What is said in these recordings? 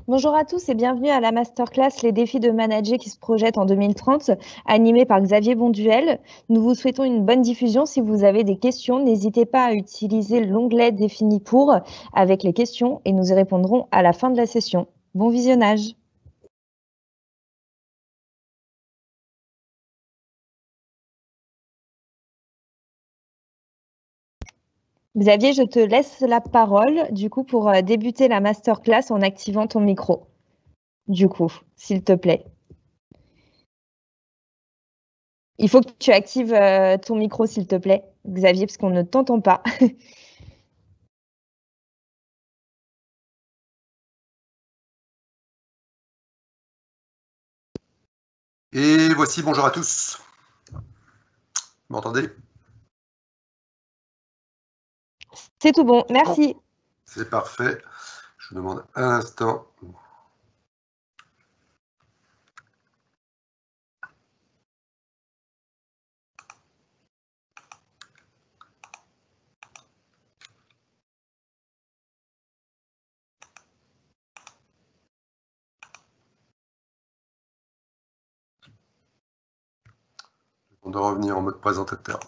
Bonjour à tous et bienvenue à la masterclass Les défis de manager qui se projettent en 2030, animée par Xavier Bonduel. Nous vous souhaitons une bonne diffusion. Si vous avez des questions, n'hésitez pas à utiliser l'onglet défini pour avec les questions et nous y répondrons à la fin de la session. Bon visionnage. Xavier, je te laisse la parole du coup pour débuter la masterclass en activant ton micro. Du coup, s'il te plaît. Il faut que tu actives ton micro, s'il te plaît, Xavier, parce qu'on ne t'entend pas. Et voici, bonjour à tous. Vous m'entendez? C'est tout bon, merci. Bon, c'est parfait. Je vous demande un instant. On doit revenir en mode présentateur.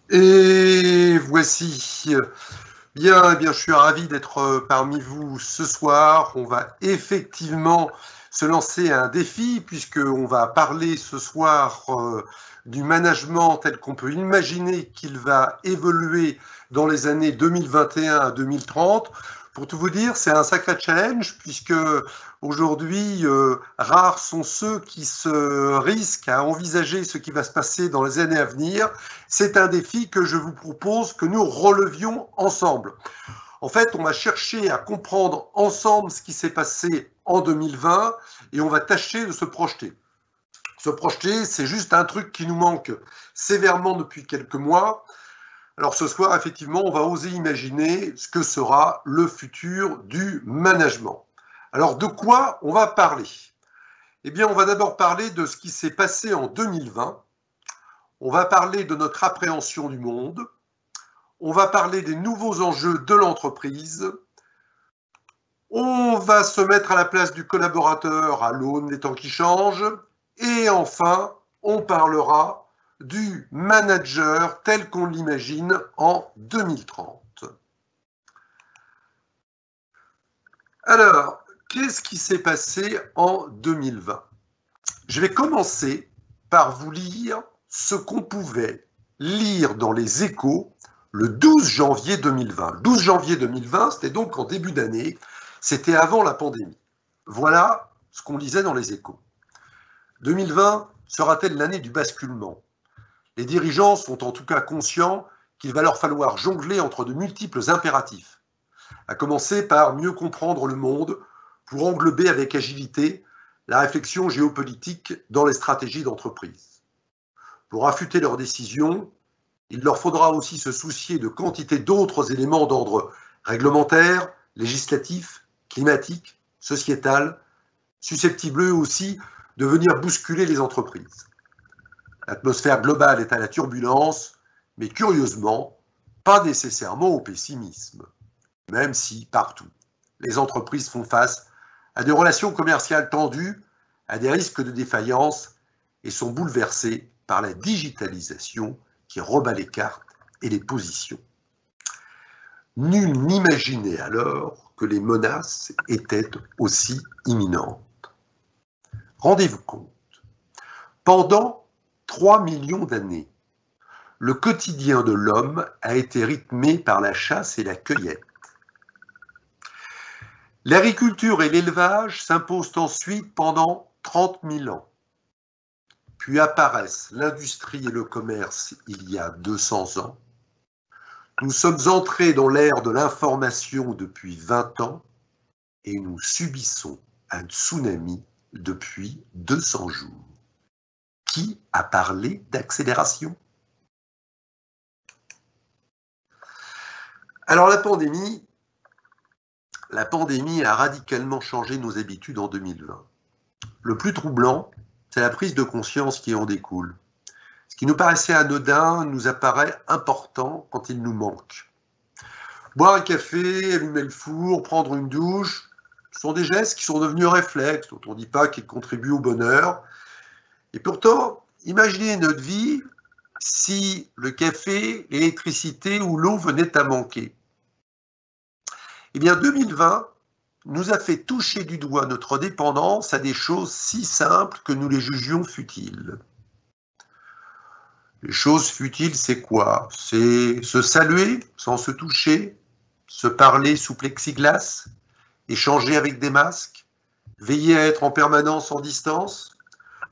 Et voici. Bien, je suis ravi d'être parmi vous ce soir. On va effectivement se lancer un défi puisqu'on va parler ce soir du management tel qu'on peut imaginer qu'il va évoluer dans les années 2021 à 2030. Pour tout vous dire, c'est un sacré challenge puisque aujourd'hui, rares sont ceux qui se risquent à envisager ce qui va se passer dans les années à venir. C'est un défi que je vous propose que nous relevions ensemble. En fait, on va chercher à comprendre ensemble ce qui s'est passé en 2020 et on va tâcher de se projeter. Se projeter, c'est juste un truc qui nous manque sévèrement depuis quelques mois. Alors ce soir, effectivement, on va oser imaginer ce que sera le futur du management. Alors de quoi on va parler? Eh bien, on va d'abord parler de ce qui s'est passé en 2020. On va parler de notre appréhension du monde. On va parler des nouveaux enjeux de l'entreprise. On va se mettre à la place du collaborateur à l'aune des temps qui changent. Et enfin, on parlera du manager tel qu'on l'imagine en 2030. Alors, qu'est-ce qui s'est passé en 2020? Je vais commencer par vous lire ce qu'on pouvait lire dans les Échos le 12 janvier 2020. Le 12 janvier 2020, c'était donc en début d'année, c'était avant la pandémie. Voilà ce qu'on lisait dans les Échos. 2020 sera-t-elle l'année du basculement? Les dirigeants sont en tout cas conscients qu'il va leur falloir jongler entre de multiples impératifs, à commencer par mieux comprendre le monde pour englober avec agilité la réflexion géopolitique dans les stratégies d'entreprise. Pour affûter leurs décisions, il leur faudra aussi se soucier de quantité d'autres éléments d'ordre réglementaire, législatif, climatique, sociétal, susceptibles eux aussi de venir bousculer les entreprises. L'atmosphère globale est à la turbulence, mais curieusement, pas nécessairement au pessimisme, même si, partout, les entreprises font face à des relations commerciales tendues, à des risques de défaillance et sont bouleversées par la digitalisation qui rebat les cartes et les positions. Nul n'imaginait alors que les menaces étaient aussi imminentes. Rendez-vous compte, pendant 3 millions d'années, le quotidien de l'homme a été rythmé par la chasse et la cueillette. L'agriculture et l'élevage s'imposent ensuite pendant 30 000 ans. Puis apparaissent l'industrie et le commerce il y a 200 ans. Nous sommes entrés dans l'ère de l'information depuis 20 ans et nous subissons un tsunami depuis 200 jours. Qui a parlé d'accélération? Alors la pandémie a radicalement changé nos habitudes en 2020. Le plus troublant, c'est la prise de conscience qui en découle. Ce qui nous paraissait anodin nous apparaît important quand il nous manque. Boire un café, allumer le four, prendre une douche, ce sont des gestes qui sont devenus réflexes, dont on ne dit pas qu'ils contribuent au bonheur. Et pourtant, imaginez notre vie si le café, l'électricité ou l'eau venaient à manquer. Eh bien, 2020 nous a fait toucher du doigt notre dépendance à des choses si simples que nous les jugions futiles. Les choses futiles, c'est quoi? C'est se saluer sans se toucher, se parler sous plexiglas, échanger avec des masques, veiller à être en permanence en distance,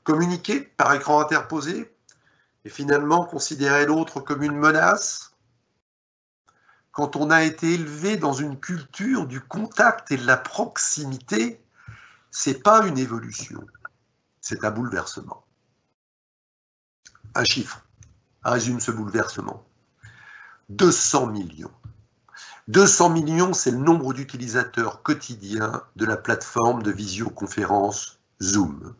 communiquer par écran interposé, et finalement considérer l'autre comme une menace. Quand on a été élevé dans une culture du contact et de la proximité, c'est pas une évolution, c'est un bouleversement. Un chiffre résume ce bouleversement. 200 millions. 200 millions, c'est le nombre d'utilisateurs quotidiens de la plateforme de visioconférence Zoom.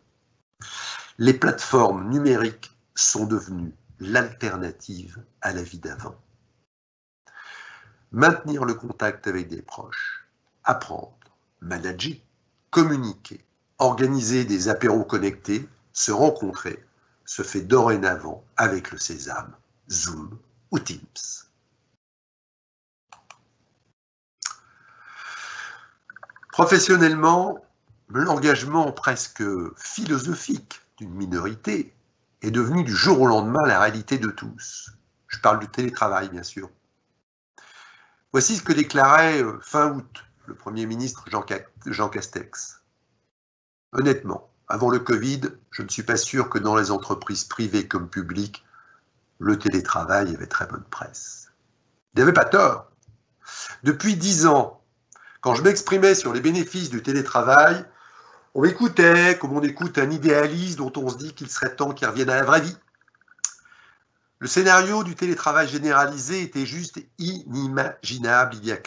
Les plateformes numériques sont devenues l'alternative à la vie d'avant. Maintenir le contact avec des proches, apprendre, manager, communiquer, organiser des apéros connectés, se rencontrer, se fait dorénavant avec le sésame, Zoom ou Teams. Professionnellement, l'engagement presque philosophique d'une minorité est devenu du jour au lendemain la réalité de tous. Je parle du télétravail, bien sûr. Voici ce que déclarait fin août le Premier ministre Jean Castex. Honnêtement, avant le Covid, je ne suis pas sûr que dans les entreprises privées comme publiques, le télétravail avait très bonne presse. Il n'avait pas tort. Depuis 10 ans, quand je m'exprimais sur les bénéfices du télétravail, on m'écoutait comme on écoute un idéaliste dont on se dit qu'il serait temps qu'il revienne à la vraie vie. Le scénario du télétravail généralisé était juste inimaginable il y a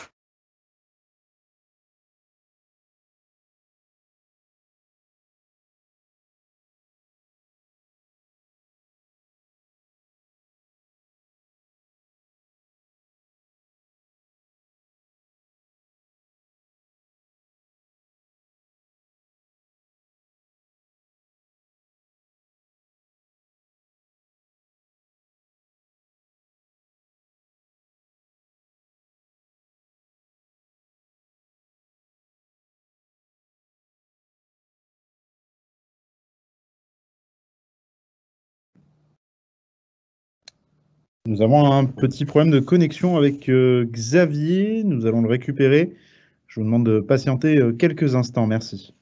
Nous avons un petit problème de connexion avec Xavier. Nous allons le récupérer. Je vous demande de patienter quelques instants. Merci.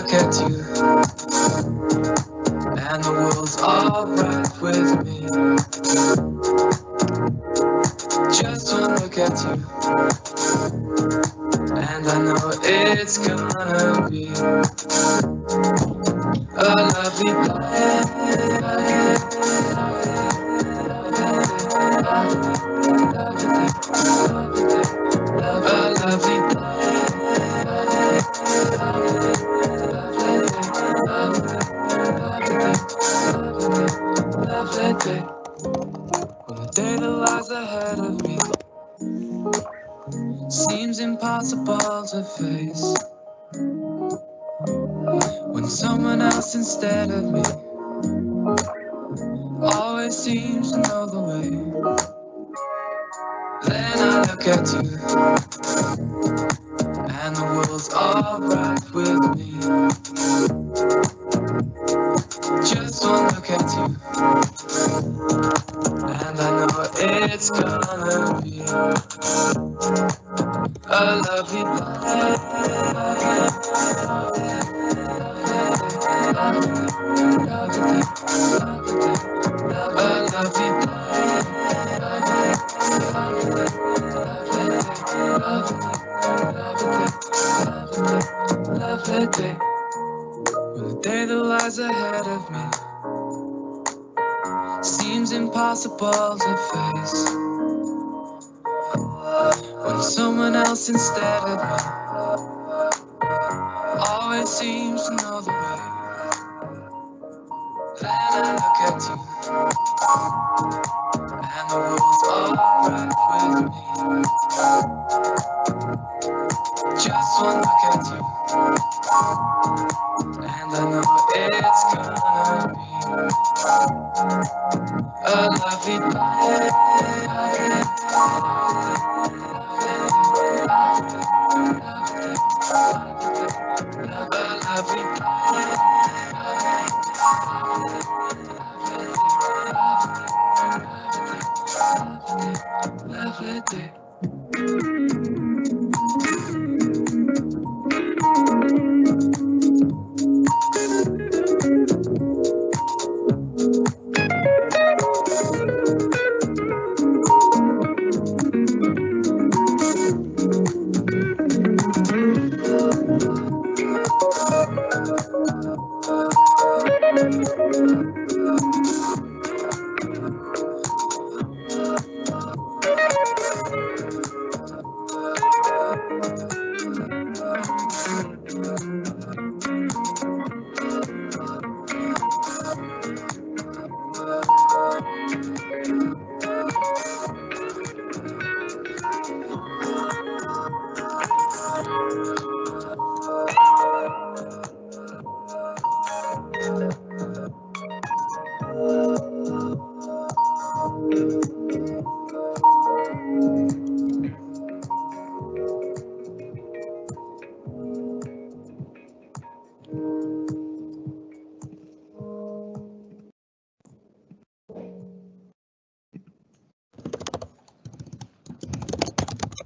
look at you, and the world's alright with me. Just one look at you, and I know it's gonna be a lovely life. When the day that lies ahead of me seems impossible to face, when someone else instead of me always seems to know the way, then I look at you, and the world's alright with me. Just one look at you, and I know it's gonna be a lovely life. A lovely lovely day. When the day that lies ahead of me seems impossible to face, when someone else instead of me always seems to know the way, then I look at you, and the world's alright with me. Just one look at you, and I know it's gonna be a lovely life. Lovely day.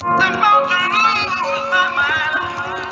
The mountain moves my mind.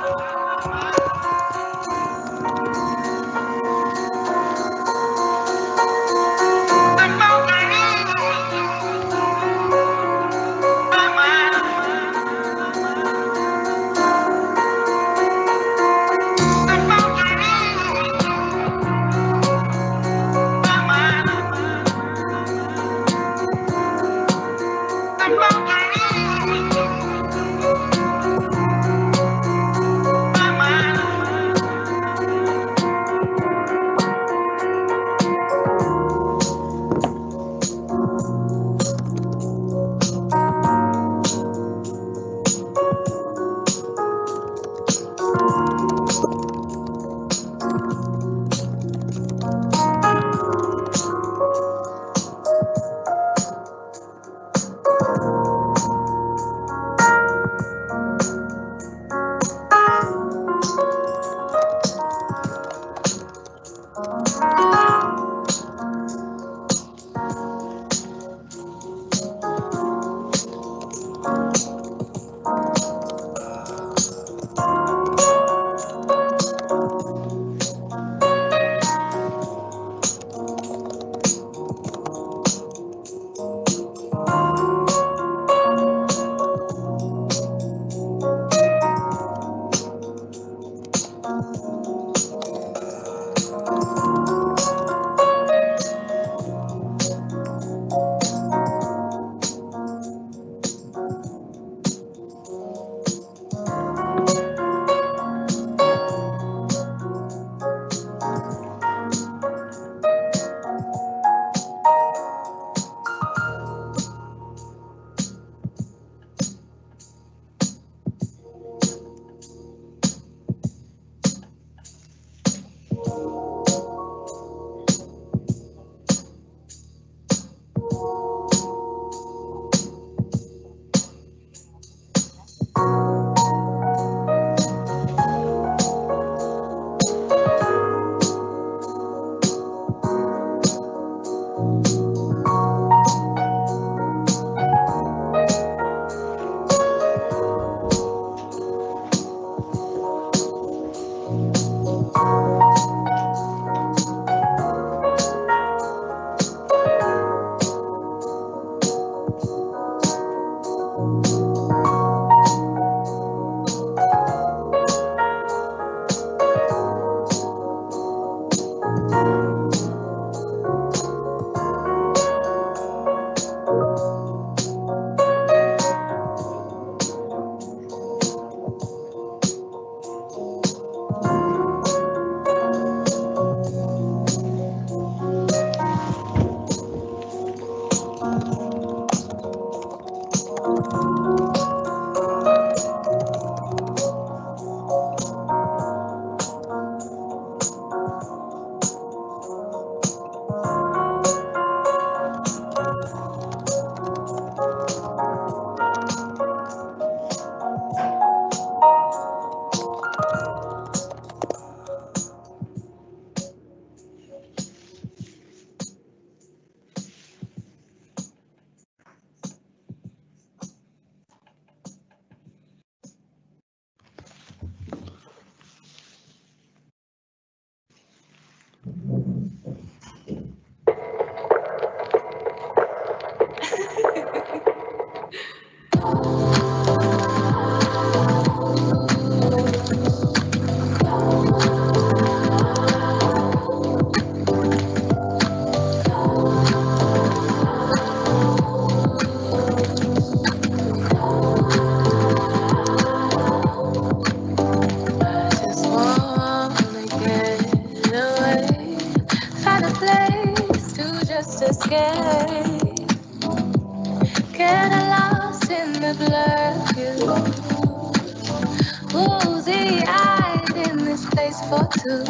cozy-eyed in this place for two.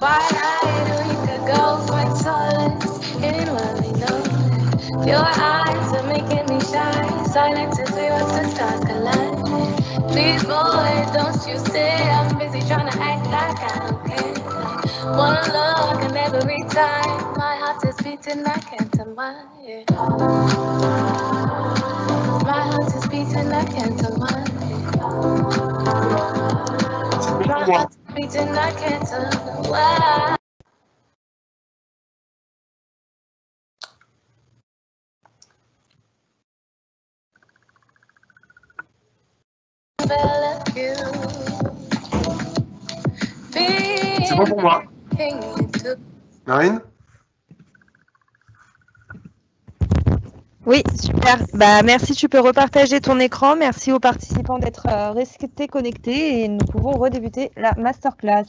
Wide-eyed, we could go find solace in what we know. Your eyes are making me shy. Silence is we watch the stars collide. Please, boy, don't you say I'm busy trying to act like I don't care. One look and every time my heart is beating, I can't tell my heart is beating, I can't tell my heart is beating, I can't tell why. C'est bon pour moi. Marine? Oui, super. Bah, merci, tu peux repartager ton écran. Merci aux participants d'être restés connectés et nous pouvons redébuter la masterclass.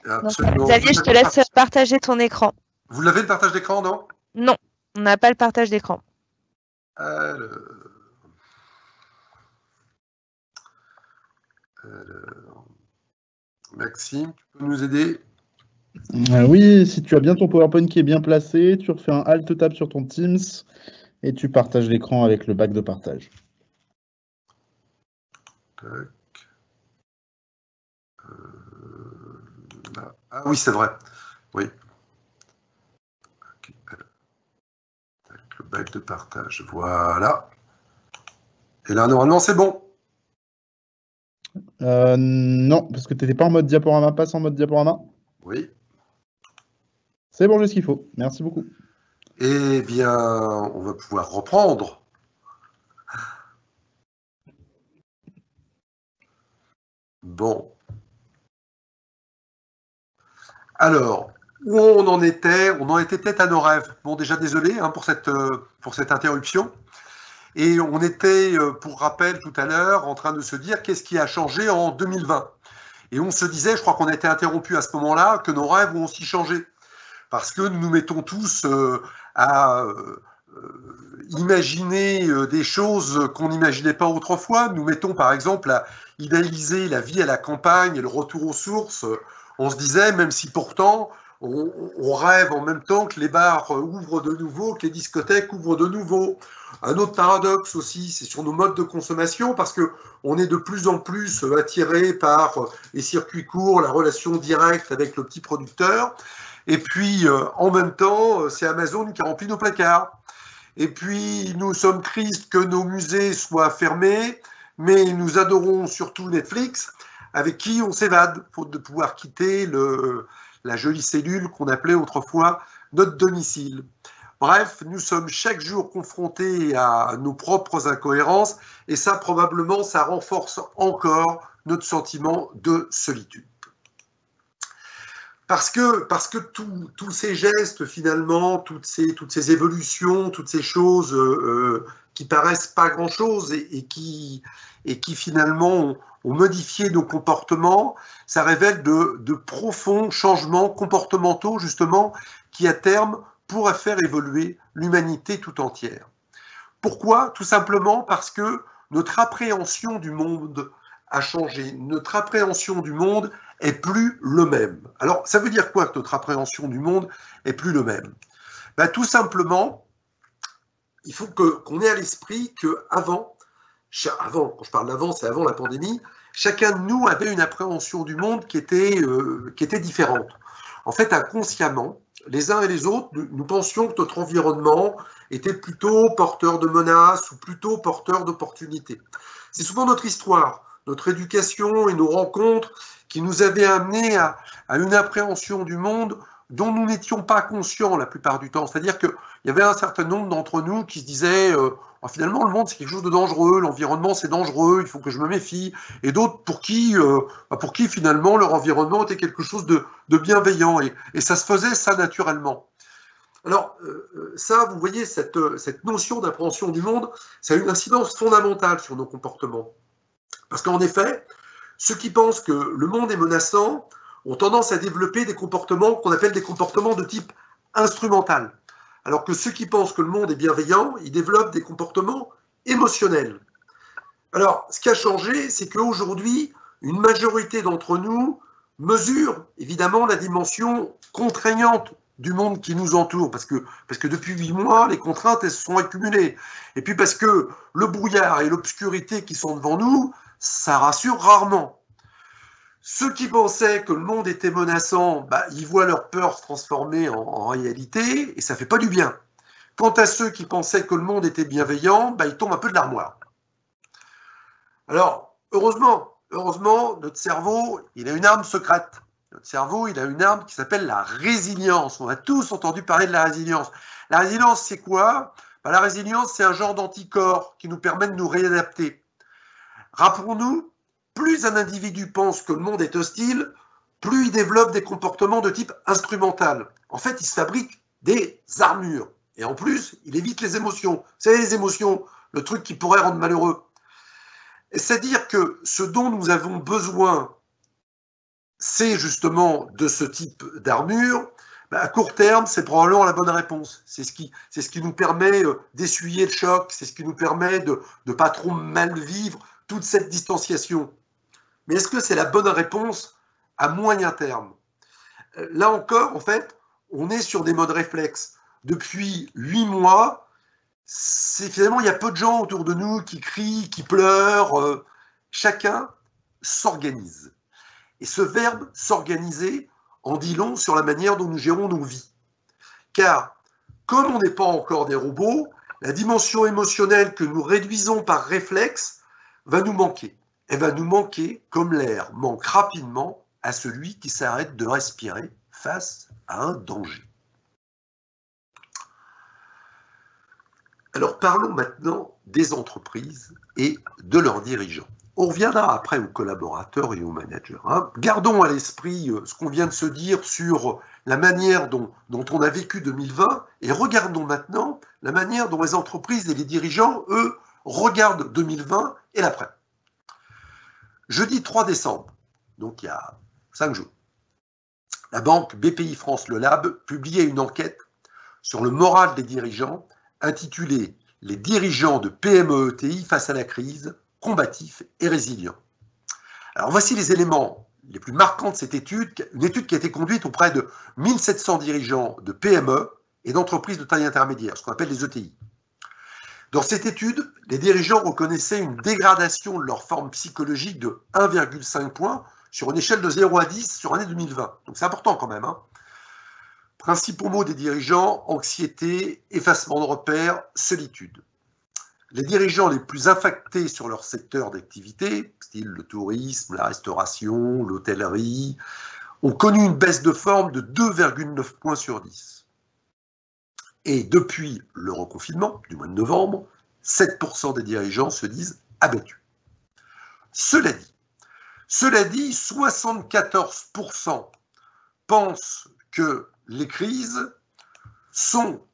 Absolument. Xavier, je te laisse partager ton écran. Vous l'avez le partage d'écran, non? Non, on n'a pas le partage d'écran. Alors, Maxime, tu peux nous aider? Oui, si tu as bien ton PowerPoint qui est bien placé, tu refais un Alt-Tab sur ton Teams et tu partages l'écran avec le bac de partage. Tac. Ah oui, c'est vrai. Oui. Okay. Avec le bac de partage. Voilà. Et là, normalement, c'est bon. Non, parce que tu n'étais pas en mode diaporama. Passe en mode diaporama. Oui. C'est bon, j'ai ce qu'il faut. Merci beaucoup. Eh bien, on va pouvoir reprendre. Bon. Alors, où on en était? On en était peut-être à nos rêves. Bon, déjà, désolé hein, pour cette interruption. Et on était, pour rappel tout à l'heure, en train de se dire qu'est-ce qui a changé en 2020. Et on se disait, je crois qu'on a été interrompu à ce moment-là, que nos rêves ont aussi changé. Parce que nous nous mettons tous à imaginer des choses qu'on n'imaginait pas autrefois. Nous mettons par exemple à idéaliser la vie à la campagne et le retour aux sources. On se disait, même si pourtant on rêve en même temps que les bars ouvrent de nouveau, que les discothèques ouvrent de nouveau. Un autre paradoxe aussi, c'est sur nos modes de consommation, parce qu'on est de plus en plus attiré par les circuits courts, la relation directe avec le petit producteur. Et puis, en même temps, c'est Amazon qui remplit nos placards. Et puis, nous sommes tristes que nos musées soient fermés, mais nous adorons surtout Netflix, avec qui on s'évade, faute de pouvoir quitter la jolie cellule qu'on appelait autrefois notre domicile. Bref, nous sommes chaque jour confrontés à nos propres incohérences, et ça, probablement, ça renforce encore notre sentiment de solitude. Parce que tous ces gestes, finalement, toutes ces évolutions, toutes ces choses qui paraissent pas grand-chose et qui finalement ont modifié nos comportements, ça révèle de profonds changements comportementaux, justement, qui à terme pourraient faire évoluer l'humanité tout entière. Pourquoi? Tout simplement parce que notre appréhension du monde a changé. Notre appréhension du monde est plus le même. Alors, ça veut dire quoi que notre appréhension du monde est plus le même? Ben, tout simplement, il faut qu'on ait à l'esprit qu'avant, quand je parle d'avant, c'est avant la pandémie, chacun de nous avait une appréhension du monde qui était différente. En fait, inconsciemment, les uns et les autres, nous pensions que notre environnement était plutôt porteur de menaces ou plutôt porteur d'opportunités. C'est souvent notre histoire, notre éducation et nos rencontres qui nous avaient amenés à une appréhension du monde dont nous n'étions pas conscients la plupart du temps. C'est-à-dire qu'il y avait un certain nombre d'entre nous qui se disaient finalement le monde c'est quelque chose de dangereux, l'environnement c'est dangereux, il faut que je me méfie, et d'autres pour qui finalement leur environnement était quelque chose de bienveillant, et ça se faisait ça naturellement. Alors ça, vous voyez, cette notion d'appréhension du monde, ça a une incidence fondamentale sur nos comportements. Parce qu'en effet, ceux qui pensent que le monde est menaçant ont tendance à développer des comportements qu'on appelle des comportements de type instrumental. Alors que ceux qui pensent que le monde est bienveillant, ils développent des comportements émotionnelle. Alors, ce qui a changé, c'est qu'aujourd'hui, une majorité d'entre nous mesure évidemment la dimension contraignante du monde qui nous entoure, parce que depuis 8 mois, les contraintes, elles se sont accumulées. Et puis parce que le brouillard et l'obscurité qui sont devant nous, ça rassure rarement. Ceux qui pensaient que le monde était menaçant, ils voient leur peur se transformer en réalité, et ça ne fait pas du bien. Quant à ceux qui pensaient que le monde était bienveillant, ils tombent un peu de l'armoire. Alors, heureusement, notre cerveau, il a une arme secrète. Notre cerveau, il a une arme qui s'appelle la résilience. On a tous entendu parler de la résilience. La résilience, c'est quoi? La résilience, c'est un genre d'anticorps qui nous permet de nous réadapter. Rappelons-nous, plus un individu pense que le monde est hostile, plus il développe des comportements de type instrumental. En fait, il se fabrique des armures. Et en plus, il évite les émotions. Vous savez, les émotions, le truc qui pourrait rendre malheureux. C'est-à-dire que ce dont nous avons besoin, c'est justement de ce type d'armure. À court terme, c'est probablement la bonne réponse. C'est ce qui nous permet d'essuyer le choc, c'est ce qui nous permet de ne pas trop mal vivre toute cette distanciation. Mais est-ce que c'est la bonne réponse à moyen terme? Là encore, en fait, on est sur des modes réflexes. Depuis 8 mois, finalement, il y a peu de gens autour de nous qui crient, qui pleurent. Chacun s'organise. Et ce verbe « s'organiser » en dit long sur la manière dont nous gérons nos vies. Car, comme on n'est pas encore des robots, la dimension émotionnelle que nous réduisons par réflexe va nous manquer. Elle va nous manquer comme l'air manque rapidement à celui qui s'arrête de respirer face à un danger. Alors parlons maintenant des entreprises et de leurs dirigeants. On reviendra après aux collaborateurs et aux managers. Gardons à l'esprit ce qu'on vient de se dire sur la manière dont on a vécu 2020 et regardons maintenant la manière dont les entreprises et les dirigeants, eux, regardent 2020 et l'après. Jeudi 3 décembre, donc il y a 5 jours, la banque BPI France Le Lab publiait une enquête sur le moral des dirigeants intitulée « Les dirigeants de PME-ETI face à la crise, combatifs et résilients ». Alors voici les éléments les plus marquants de cette étude, une étude qui a été conduite auprès de 1700 dirigeants de PME et d'entreprises de taille intermédiaire, ce qu'on appelle les ETI. Dans cette étude, les dirigeants reconnaissaient une dégradation de leur forme psychologique de 1,5 points sur une échelle de 0 à 10 sur l'année 2020. Donc c'est important quand même. Principaux mots des dirigeants, anxiété, effacement de repères, solitude. Les dirigeants les plus affectés sur leur secteur d'activité, style le tourisme, la restauration, l'hôtellerie, ont connu une baisse de forme de 2,9 points sur 10. Et depuis le reconfinement du mois de novembre, 7% des dirigeants se disent abattus. Cela dit, 74% pensent que les crises sont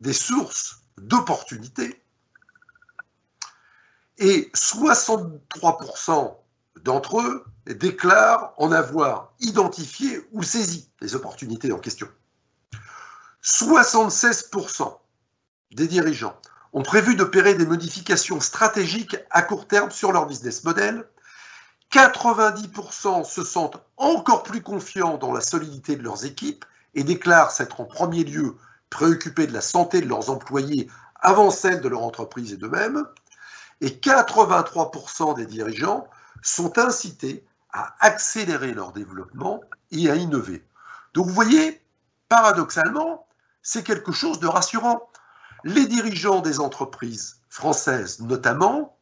des sources d'opportunités et 63% d'entre eux déclarent en avoir identifié ou saisi les opportunités en question. 76% des dirigeants ont prévu d'opérer des modifications stratégiques à court terme sur leur business model. 90% se sentent encore plus confiants dans la solidité de leurs équipes et déclarent s'être en premier lieu préoccupés de la santé de leurs employés avant celle de leur entreprise et d'eux-mêmes. Et 83% des dirigeants sont incités à accélérer leur développement et à innover. Donc vous voyez, paradoxalement, c'est quelque chose de rassurant. Les dirigeants des entreprises françaises notamment,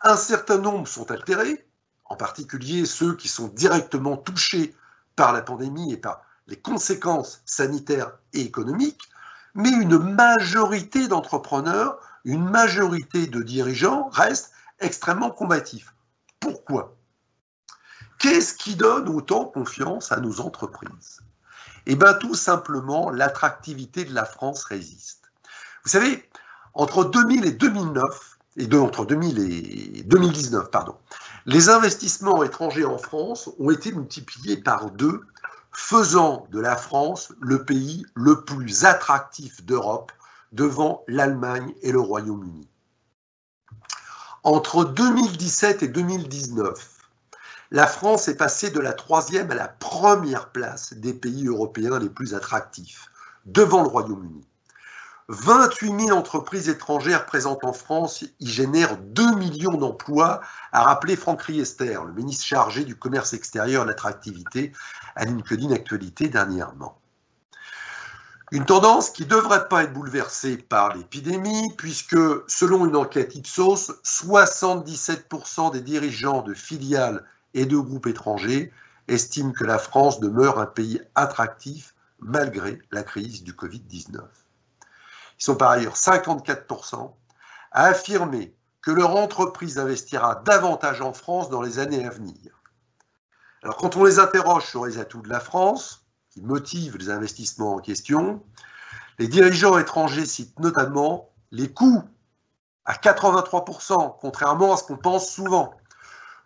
un certain nombre sont altérés, en particulier ceux qui sont directement touchés par la pandémie et par les conséquences sanitaires et économiques, mais une majorité d'entrepreneurs, une majorité de dirigeants restent extrêmement combatifs. Pourquoi? Qu'est-ce qui donne autant confiance à nos entreprises? Eh bien, tout simplement, l'attractivité de la France résiste. Vous savez, entre 2000 et 2009, entre 2000 et 2019, les investissements étrangers en France ont été multipliés par 2, faisant de la France le pays le plus attractif d'Europe devant l'Allemagne et le Royaume-Uni. Entre 2017 et 2019, la France est passée de la 3e à la 1re place des pays européens les plus attractifs, devant le Royaume-Uni. 28 000 entreprises étrangères présentes en France y génèrent 2 millions d'emplois, a rappelé Franck Riester, le ministre chargé du commerce extérieur et de l'attractivité, à LinkedIn Actualité dernièrement. Une tendance qui ne devrait pas être bouleversée par l'épidémie, puisque, selon une enquête Ipsos, 77% des dirigeants de filiales et de groupes étrangers estiment que la France demeure un pays attractif malgré la crise du Covid-19. Ils sont par ailleurs 54% à affirmer que leur entreprise investira davantage en France dans les années à venir. Alors, quand on les interroge sur les atouts de la France, qui motivent les investissements en question, les dirigeants étrangers citent notamment les coûts à 83%, contrairement à ce qu'on pense souvent,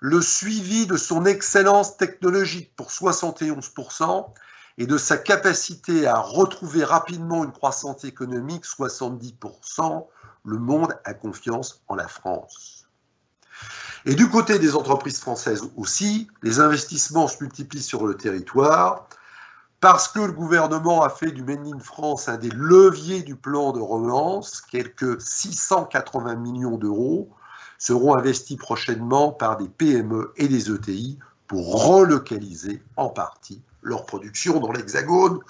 le suivi de son excellence technologique pour 71%, et de sa capacité à retrouver rapidement une croissance économique, 70%, le monde a confiance en la France. Et du côté des entreprises françaises aussi, les investissements se multiplient sur le territoire, parce que le gouvernement a fait du Made in France un des leviers du plan de relance. Quelques 680 millions d'euros seront investis prochainement par des PME et des ETI pour relocaliser en partie leur production dans l'Hexagone.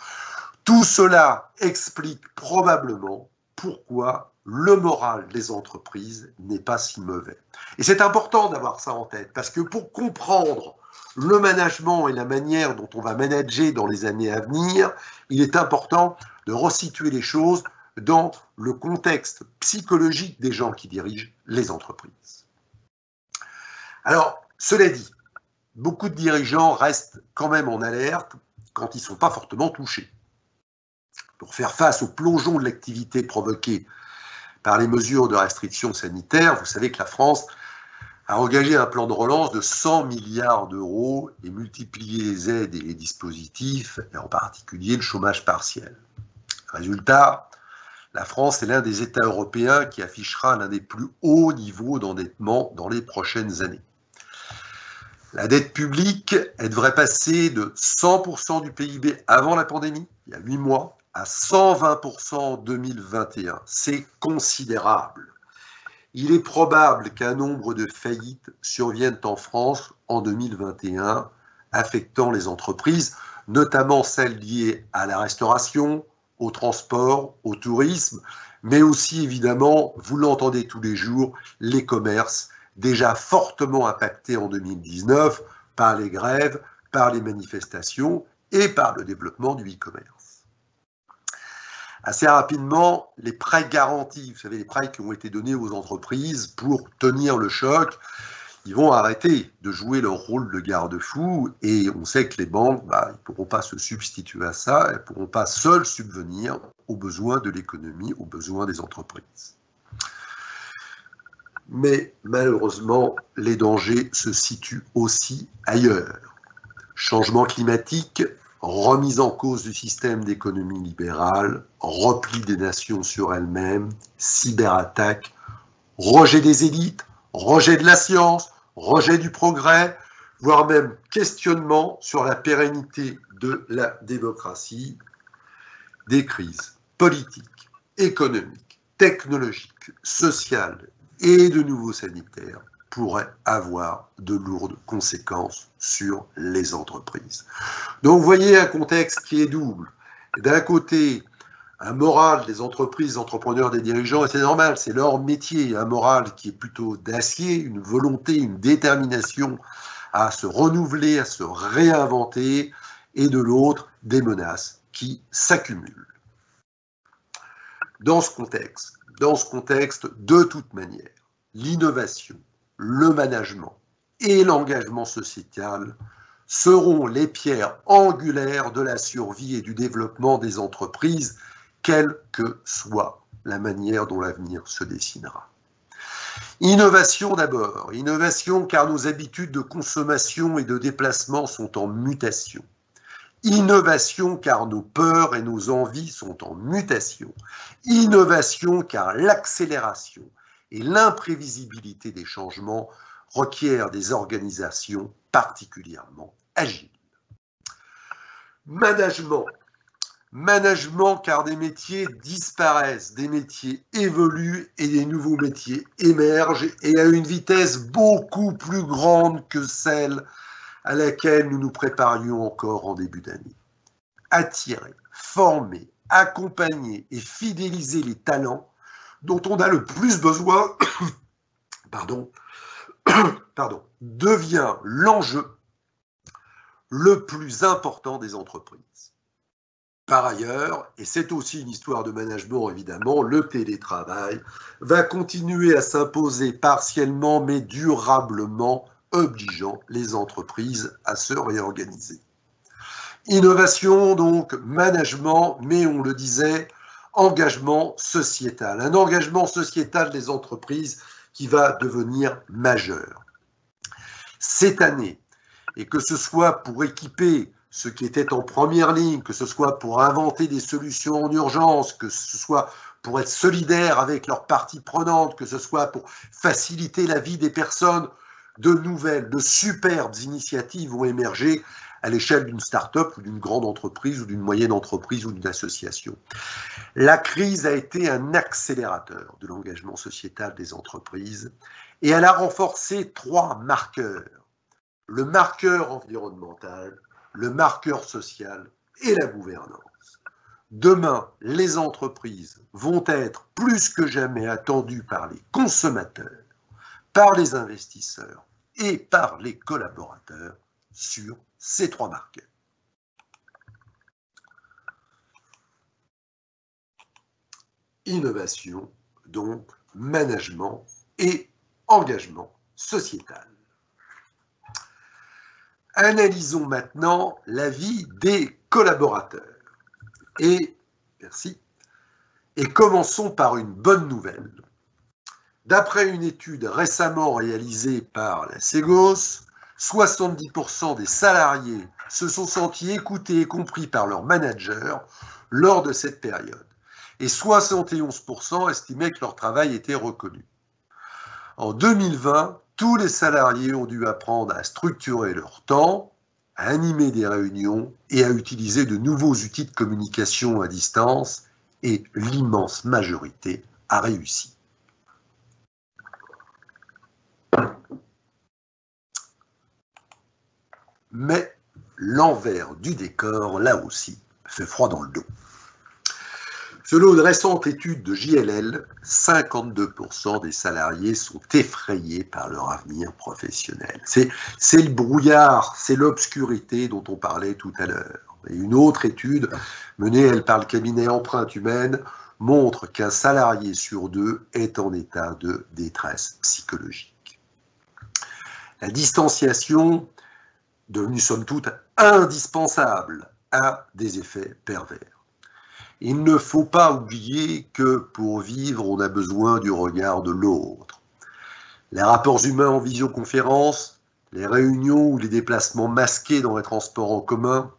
Tout cela explique probablement pourquoi le moral des entreprises n'est pas si mauvais. Et c'est important d'avoir ça en tête, parce que pour comprendre le management et la manière dont on va manager dans les années à venir, il est important de resituer les choses dans le contexte psychologique des gens qui dirigent les entreprises. Alors, cela dit, beaucoup de dirigeants restent quand même en alerte quand ils ne sont pas fortement touchés. Pour faire face au plongeon de l'activité provoqué par les mesures de restriction sanitaire, vous savez que la France a engagé un plan de relance de 100 milliards d'euros et multiplié les aides et les dispositifs, et en particulier le chômage partiel. Résultat, la France est l'un des États européens qui affichera l'un des plus hauts niveaux d'endettement dans les prochaines années. La dette publique, elle devrait passer de 100% du PIB avant la pandémie, il y a 8 mois, à 120% en 2021. C'est considérable. Il est probable qu'un nombre de faillites surviennent en France en 2021, affectant les entreprises, notamment celles liées à la restauration, au transport, au tourisme, mais aussi évidemment, vous l'entendez tous les jours, les commerces, déjà fortement impactés en 2019 par les grèves, par les manifestations et par le développement du e-commerce. Assez rapidement, les prêts garantis, vous savez, les prêts qui ont été donnés aux entreprises pour tenir le choc, ils vont arrêter de jouer leur rôle de garde-fou et on sait que les banques, ils ne pourront pas se substituer à ça, elles ne pourront pas seules subvenir aux besoins de l'économie, aux besoins des entreprises. Mais malheureusement, les dangers se situent aussi ailleurs. Changement climatique, remise en cause du système d'économie libérale, repli des nations sur elles-mêmes, cyberattaques, rejet des élites, rejet de la science, rejet du progrès, voire même questionnement sur la pérennité de la démocratie, des crises politiques, économiques, technologiques, sociales et de nouveau sanitaires pourraient avoir de lourdes conséquences sur les entreprises. Donc vous voyez un contexte qui est double. D'un côté, un moral des entreprises, des entrepreneurs, des dirigeants, et c'est normal, c'est leur métier, un moral qui est plutôt d'acier, une volonté, une détermination à se renouveler, à se réinventer, et de l'autre, des menaces qui s'accumulent. Dans ce contexte, de toute manière, l'innovation, le management et l'engagement sociétal seront les pierres angulaires de la survie et du développement des entreprises, quelle que soit la manière dont l'avenir se dessinera. Innovation d'abord, innovation car nos habitudes de consommation et de déplacement sont en mutation. Innovation car nos peurs et nos envies sont en mutation. Innovation car l'accélération et l'imprévisibilité des changements requièrent des organisations particulièrement agiles. Management. Management, car des métiers disparaissent, des métiers évoluent et des nouveaux métiers émergent et à une vitesse beaucoup plus grande que celle à laquelle nous nous préparions encore en début d'année. Attirer, former, accompagner et fidéliser les talents dont on a le plus besoin devient l'enjeu le plus important des entreprises. Par ailleurs, et c'est aussi une histoire de management évidemment, le télétravail va continuer à s'imposer partiellement mais durablement, obligeant les entreprises à se réorganiser. Innovation, donc, management, mais on le disait, engagement sociétal. Un engagement sociétal des entreprises qui va devenir majeur. Cette année, et que ce soit pour équiper ceux qui étaient en première ligne, que ce soit pour inventer des solutions en urgence, que ce soit pour être solidaire avec leurs parties prenantes, que ce soit pour faciliter la vie des personnes, de nouvelles, de superbes initiatives vont émerger à l'échelle d'une start-up ou d'une grande entreprise ou d'une moyenne entreprise ou d'une association. La crise a été un accélérateur de l'engagement sociétal des entreprises et elle a renforcé 3 marqueurs. Le marqueur environnemental, le marqueur social et la gouvernance. Demain, les entreprises vont être plus que jamais attendues par les consommateurs, par les investisseurs et par les collaborateurs sur ces 3 marqueurs. Innovation, donc management et engagement sociétal. Analysons maintenant la vie des collaborateurs. Et commençons par une bonne nouvelle. D'après une étude récemment réalisée par la Ségos, 70% des salariés se sont sentis écoutés et compris par leur manager lors de cette période. Et 71% estimaient que leur travail était reconnu. En 2020, tous les salariés ont dû apprendre à structurer leur temps, à animer des réunions et à utiliser de nouveaux outils de communication à distance, et l'immense majorité a réussi. Mais l'envers du décor, là aussi, fait froid dans le dos. Selon une récente étude de JLL, 52% des salariés sont effrayés par leur avenir professionnel. C'est le brouillard, c'est l'obscurité dont on parlait tout à l'heure. Et une autre étude, menée elle par le cabinet Empreinte Humaine, montre qu'un salarié sur 2 est en état de détresse psychologique. La distanciation, devenue somme toute indispensable, a des effets pervers. Il ne faut pas oublier que pour vivre, on a besoin du regard de l'autre. Les rapports humains en visioconférence, les réunions ou les déplacements masqués dans les transports en commun,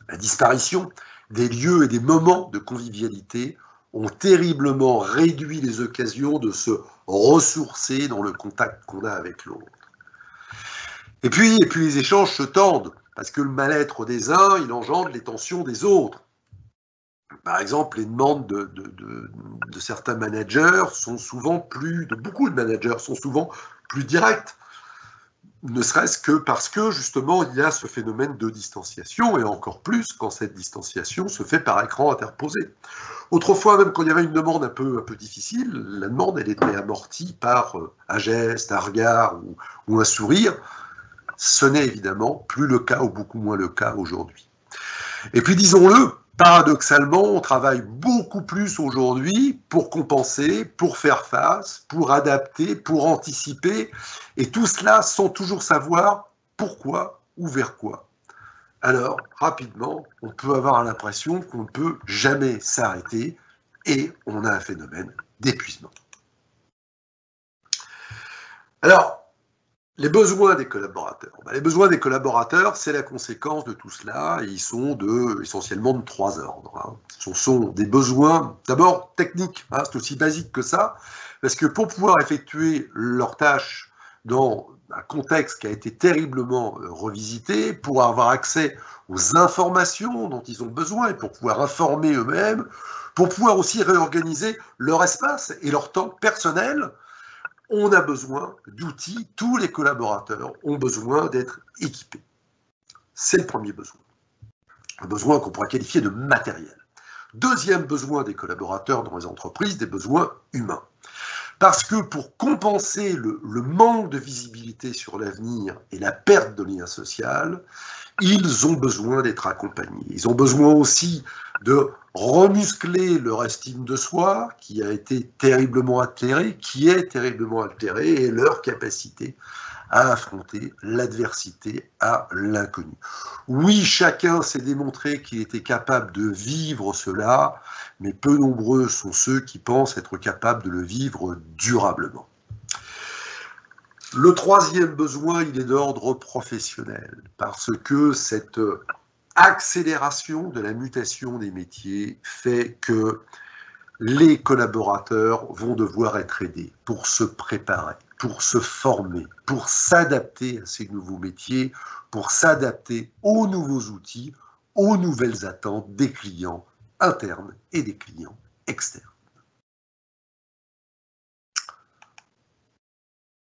la disparition des lieux et des moments de convivialité ont terriblement réduit les occasions de se ressourcer dans le contact qu'on a avec l'autre. Et puis les échanges se tendent, parce que le mal-être des uns, il engendre les tensions des autres. Par exemple, les demandes de certains managers sont souvent beaucoup de managers sont souvent plus directes, ne serait-ce que parce que justement il y a ce phénomène de distanciation, et encore plus quand cette distanciation se fait par écran interposé. Autrefois, même quand il y avait une demande un peu difficile, la demande elle était amortie par un geste, un regard ou un sourire. Ce n'est évidemment plus le cas ou beaucoup moins le cas aujourd'hui. Et puis disons-le, paradoxalement, on travaille beaucoup plus aujourd'hui pour compenser, pour faire face, pour adapter, pour anticiper, et tout cela sans toujours savoir pourquoi ou vers quoi. Alors, rapidement, on peut avoir l'impression qu'on ne peut jamais s'arrêter et on a un phénomène d'épuisement. Alors, Les besoins des collaborateurs. Les besoins des collaborateurs, c'est la conséquence de tout cela, et ils sont essentiellement de 3 ordres. Ce sont des besoins, d'abord techniques, c'est aussi basique que ça, parce que pour pouvoir effectuer leurs tâches dans un contexte qui a été terriblement revisité, pour avoir accès aux informations dont ils ont besoin, et pour pouvoir informer eux-mêmes, pour pouvoir aussi réorganiser leur espace et leur temps personnel, on a besoin d'outils, tous les collaborateurs ont besoin d'être équipés. C'est le premier besoin. Un besoin qu'on pourrait qualifier de matériel. Deuxième besoin des collaborateurs dans les entreprises, des besoins humains. Parce que pour compenser le manque de visibilité sur l'avenir et la perte de lien social, ils ont besoin d'être accompagnés. Ils ont besoin aussi de remuscler leur estime de soi, qui a été terriblement altérée, qui est terriblement altérée, et leur capacité à affronter l'adversité, à l'inconnu. Oui, chacun s'est démontré qu'il était capable de vivre cela, mais peu nombreux sont ceux qui pensent être capables de le vivre durablement. Le troisième besoin, il est d'ordre professionnel, parce que cette accélération de la mutation des métiers fait que les collaborateurs vont devoir être aidés pour se préparer, pour se former, pour s'adapter à ces nouveaux métiers, pour s'adapter aux nouveaux outils, aux nouvelles attentes des clients internes et des clients externes.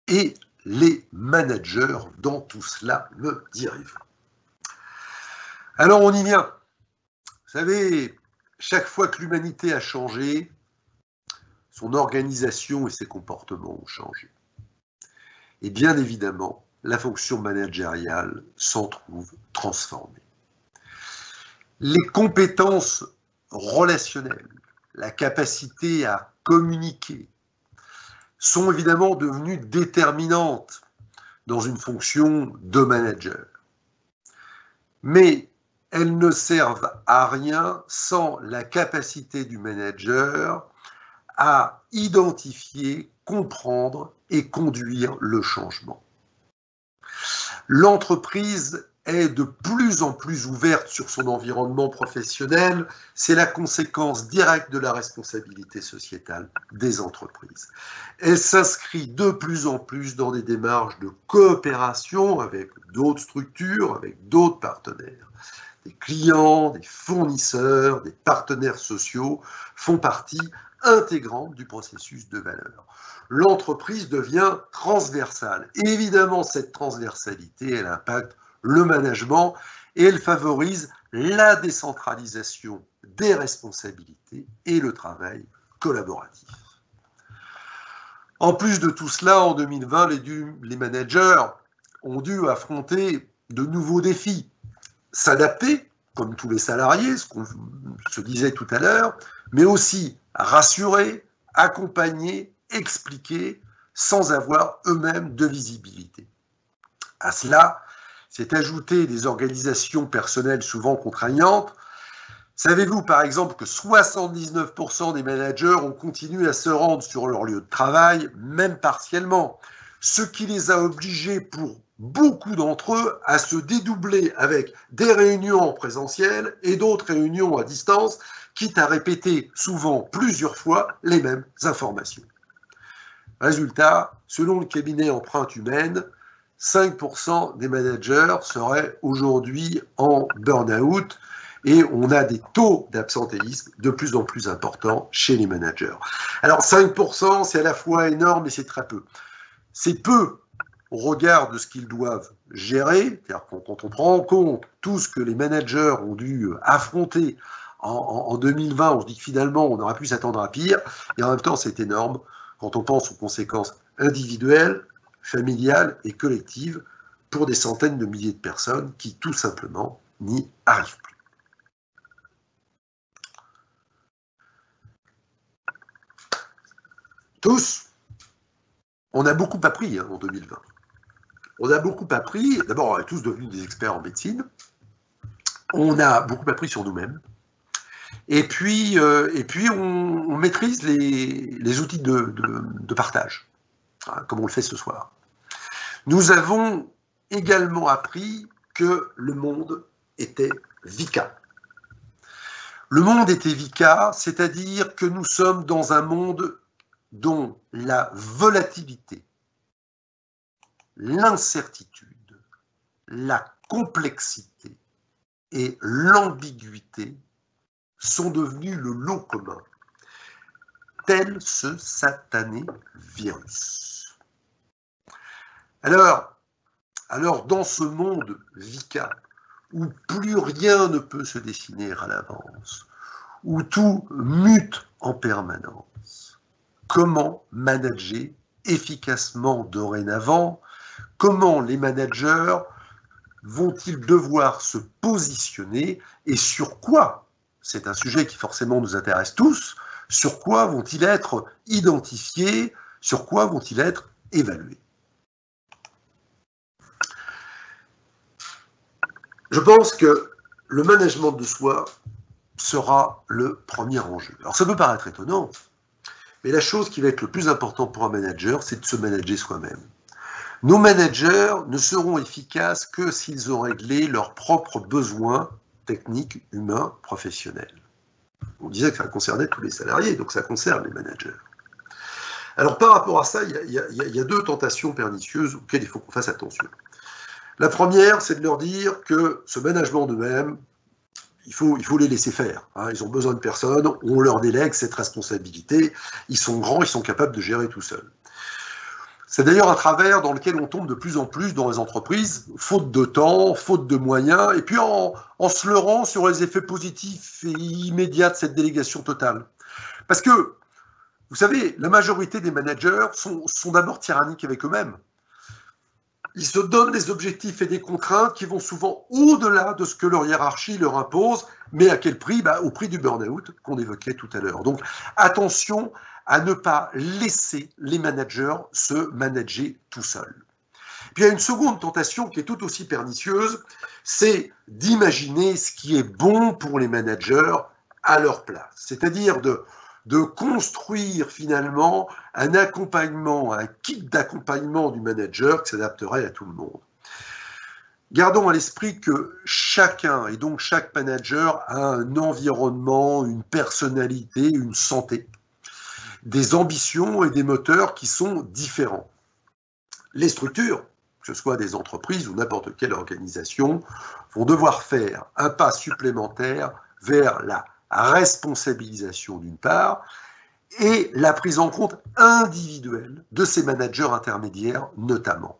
Et les managers dans tout cela, me direz-vous. Alors on y vient. Vous savez, chaque fois que l'humanité a changé, son organisation et ses comportements ont changé. Et bien évidemment, la fonction managériale s'en trouve transformée. Les compétences relationnelles, la capacité à communiquer, sont évidemment devenues déterminantes dans une fonction de manager. Mais elles ne servent à rien sans la capacité du manager à identifier, comprendre et conduire le changement. L'entreprise est de plus en plus ouverte sur son environnement professionnel, c'est la conséquence directe de la responsabilité sociétale des entreprises. Elle s'inscrit de plus en plus dans des démarches de coopération avec d'autres structures, avec d'autres partenaires. Des clients, des fournisseurs, des partenaires sociaux font partie intégrante du processus de valeur. L'entreprise devient transversale. Et évidemment, cette transversalité, elle impacte le management et elle favorise la décentralisation des responsabilités et le travail collaboratif. En plus de tout cela, en 2020, les managers ont dû affronter de nouveaux défis, s'adapter, comme tous les salariés, ce qu'on se disait tout à l'heure, mais aussi rassurer, accompagner, expliquer, sans avoir eux-mêmes de visibilité. À cela, s'est ajouté des organisations personnelles souvent contraignantes. Savez-vous par exemple que 79% des managers ont continué à se rendre sur leur lieu de travail, même partiellement, ce qui les a obligés pour beaucoup d'entre eux à se dédoubler avec des réunions en présentiel et d'autres réunions à distance, quitte à répéter souvent plusieurs fois les mêmes informations. Résultat, selon le cabinet Empreinte Humaine, 5% des managers seraient aujourd'hui en burn-out et on a des taux d'absentéisme de plus en plus importants chez les managers. Alors 5%, c'est à la fois énorme et c'est très peu. C'est peu au regard de ce qu'ils doivent gérer, c'est-à-dire quand on prend en compte tout ce que les managers ont dû affronter en 2020, on se dit que finalement on aurait pu s'attendre à pire, et en même temps c'est énorme quand on pense aux conséquences individuelles, familiales et collectives pour des centaines de milliers de personnes qui tout simplement n'y arrivent plus. Tous, on a beaucoup appris en 2020. On a beaucoup appris, d'abord on est tous devenus des experts en médecine, on a beaucoup appris sur nous-mêmes, et puis on maîtrise les outils de partage, comme on le fait ce soir. Nous avons également appris que le monde était VICA. Le monde était VICA, c'est-à-dire que nous sommes dans un monde dont la volatilité, l'incertitude, la complexité et l'ambiguïté sont devenus le lot commun, tel ce satané virus. Alors dans ce monde VICA, où plus rien ne peut se dessiner à l'avance, où tout mute en permanence, comment manager efficacement dorénavant? Comment les managers vont-ils devoir se positionner et sur quoi, c'est un sujet qui forcément nous intéresse tous, sur quoi vont-ils être identifiés, sur quoi vont-ils être évalués? Je pense que le management de soi sera le premier enjeu. Alors ça peut paraître étonnant, mais la chose qui va être le plus importante pour un manager, c'est de se manager soi-même. Nos managers ne seront efficaces que s'ils ont réglé leurs propres besoins techniques, humains, professionnels. On disait que ça concernait tous les salariés, donc ça concerne les managers. Alors par rapport à ça, il y a deux tentations pernicieuses auxquelles il faut qu'on fasse attention. La première, c'est de leur dire que ce management d'eux-mêmes, il faut les laisser faire. Hein. Ils ont besoin de personne, on leur délègue cette responsabilité, ils sont grands, ils sont capables de gérer tout seuls. C'est d'ailleurs un travers dans lequel on tombe de plus en plus dans les entreprises, faute de temps, faute de moyens, et puis en se leurrant sur les effets positifs et immédiats de cette délégation totale. Parce que, vous savez, la majorité des managers sont d'abord tyranniques avec eux-mêmes. Ils se donnent des objectifs et des contraintes qui vont souvent au-delà de ce que leur hiérarchie leur impose, mais à quel prix? Au prix du burn-out qu'on évoquait tout à l'heure. Donc attention à ne pas laisser les managers se manager tout seuls. Puis il y a une seconde tentation qui est tout aussi pernicieuse, c'est d'imaginer ce qui est bon pour les managers à leur place. C'est-à-dire de construire finalement un accompagnement, un kit d'accompagnement du manager qui s'adapterait à tout le monde. Gardons à l'esprit que chacun, et donc chaque manager, a un environnement, une personnalité, une santé, des ambitions et des moteurs qui sont différents. Les structures, que ce soit des entreprises ou n'importe quelle organisation, vont devoir faire un pas supplémentaire vers la responsabilisation d'une part, et la prise en compte individuelle de ces managers intermédiaires notamment.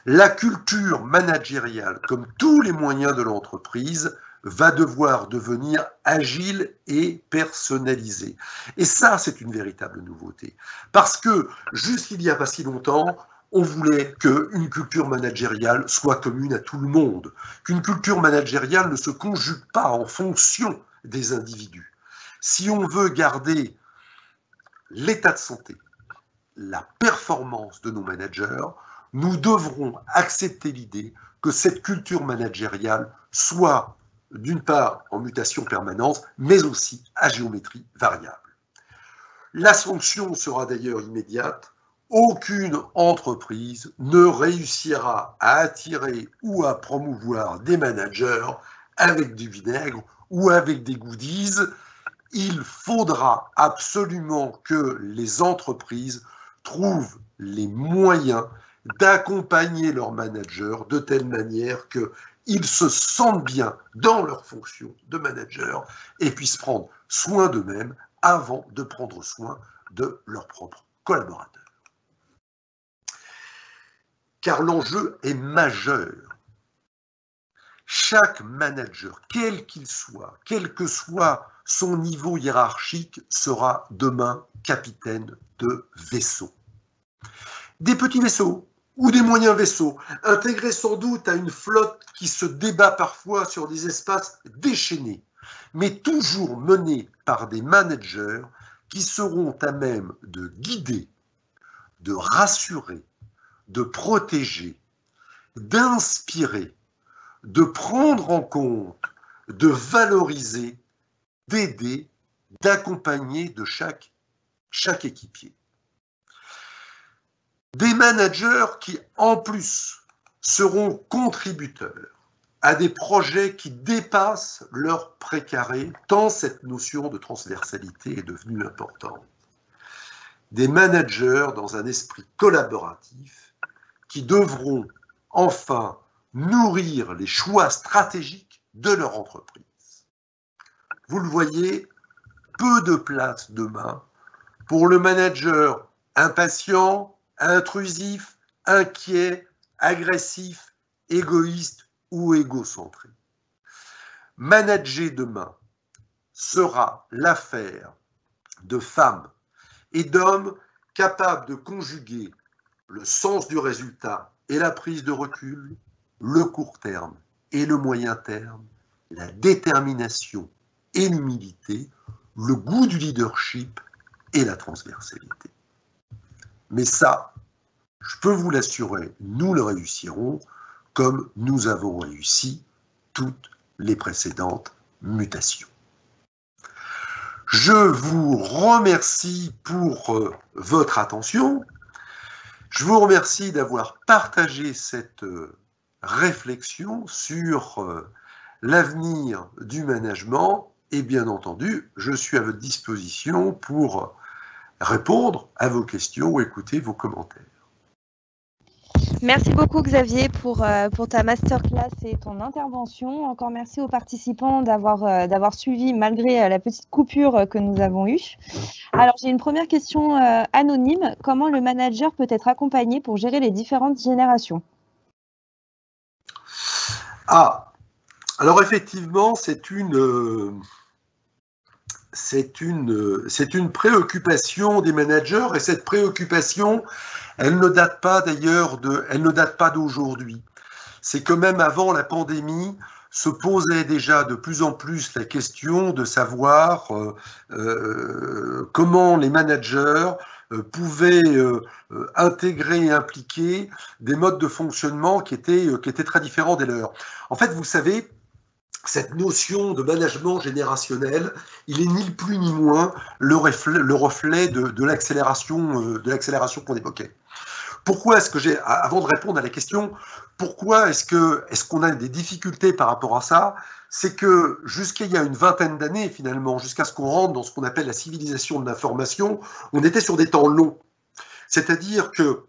La culture managériale, comme tous les moyens de l'entreprise, va devoir devenir agile et personnalisée. Et ça, c'est une véritable nouveauté. Parce que, jusqu'il n'y a pas si longtemps, on voulait qu'une culture managériale soit commune à tout le monde, qu'une culture managériale ne se conjugue pas en fonction des individus. Si on veut garder l'état de santé, la performance de nos managers, nous devrons accepter l'idée que cette culture managériale soit d'une part en mutation permanente, mais aussi à géométrie variable. La sanction sera d'ailleurs immédiate. Aucune entreprise ne réussira à attirer ou à promouvoir des managers avec du vinaigre ou avec des goodies. Il faudra absolument que les entreprises trouvent les moyens d'accompagner leurs managers de telle manière qu'ils se sentent bien dans leur fonction de manager et puissent prendre soin d'eux-mêmes avant de prendre soin de leurs propres collaborateurs. Car l'enjeu est majeur. Chaque manager, quel qu'il soit, quel que soit son niveau hiérarchique, sera demain capitaine de vaisseau. Des petits vaisseaux ou des moyens vaisseaux, intégrés sans doute à une flotte qui se débat parfois sur des espaces déchaînés, mais toujours menés par des managers qui seront à même de guider, de rassurer, de protéger, d'inspirer, de prendre en compte, de valoriser, d'aider, d'accompagner de chaque équipier. Des managers qui, en plus, seront contributeurs à des projets qui dépassent leur précaré, tant cette notion de transversalité est devenue importante. Des managers dans un esprit collaboratif qui devront enfin nourrir les choix stratégiques de leur entreprise. Vous le voyez, peu de place demain pour le manager impatient, intrusif, inquiet, agressif, égoïste ou égocentré. Manager demain sera l'affaire de femmes et d'hommes capables de conjuguer le sens du résultat et la prise de recul, le court terme et le moyen terme, la détermination et l'humilité, le goût du leadership et la transversalité. Mais ça, je peux vous l'assurer, nous le réussirons comme nous avons réussi toutes les précédentes mutations. Je vous remercie pour votre attention. Je vous remercie d'avoir partagé cette réflexion sur l'avenir du management et bien entendu, je suis à votre disposition pour répondre à vos questions ou écouter vos commentaires. Merci beaucoup Xavier pour ta masterclass et ton intervention. Encore merci aux participants d'avoir suivi malgré la petite coupure que nous avons eue. Alors j'ai une première question anonyme. Comment le manager peut être accompagné pour gérer les différentes générations? Alors effectivement, c'est une préoccupation des managers et cette préoccupation, elle ne date pas d'ailleurs d'aujourd'hui. C'est que même avant la pandémie, se posait déjà de plus en plus la question de savoir comment les managers pouvaient intégrer et impliquer des modes de fonctionnement qui étaient très différents des leurs. En fait, vous savez, cette notion de management générationnel, il est ni plus ni moins le reflet de l'accélération qu'on évoquait. Pourquoi est-ce que avant de répondre à la question, pourquoi est-ce qu'on a des difficultés par rapport à ça? C'est que jusqu'à il y a une vingtaine d'années, finalement, jusqu'à ce qu'on rentre dans ce qu'on appelle la civilisation de l'information, on était sur des temps longs. C'est-à-dire que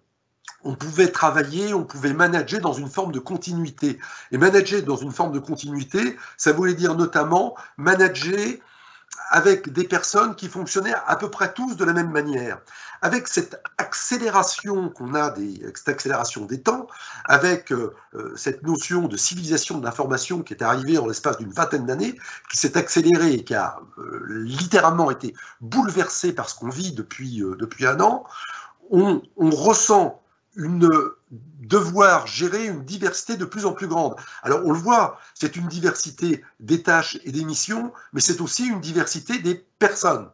on pouvait travailler, on pouvait manager dans une forme de continuité. Et manager dans une forme de continuité, ça voulait dire notamment manager avec des personnes qui fonctionnaient à peu près tous de la même manière. Avec cette accélération qu'on a, cette accélération des temps, avec cette notion de civilisation de l'information qui est arrivée en l'espace d'une vingtaine d'années, qui s'est accélérée et qui a littéralement été bouleversée par ce qu'on vit depuis un an, on ressent devoir gérer une diversité de plus en plus grande. Alors on le voit, c'est une diversité des tâches et des missions, mais c'est aussi une diversité des personnes.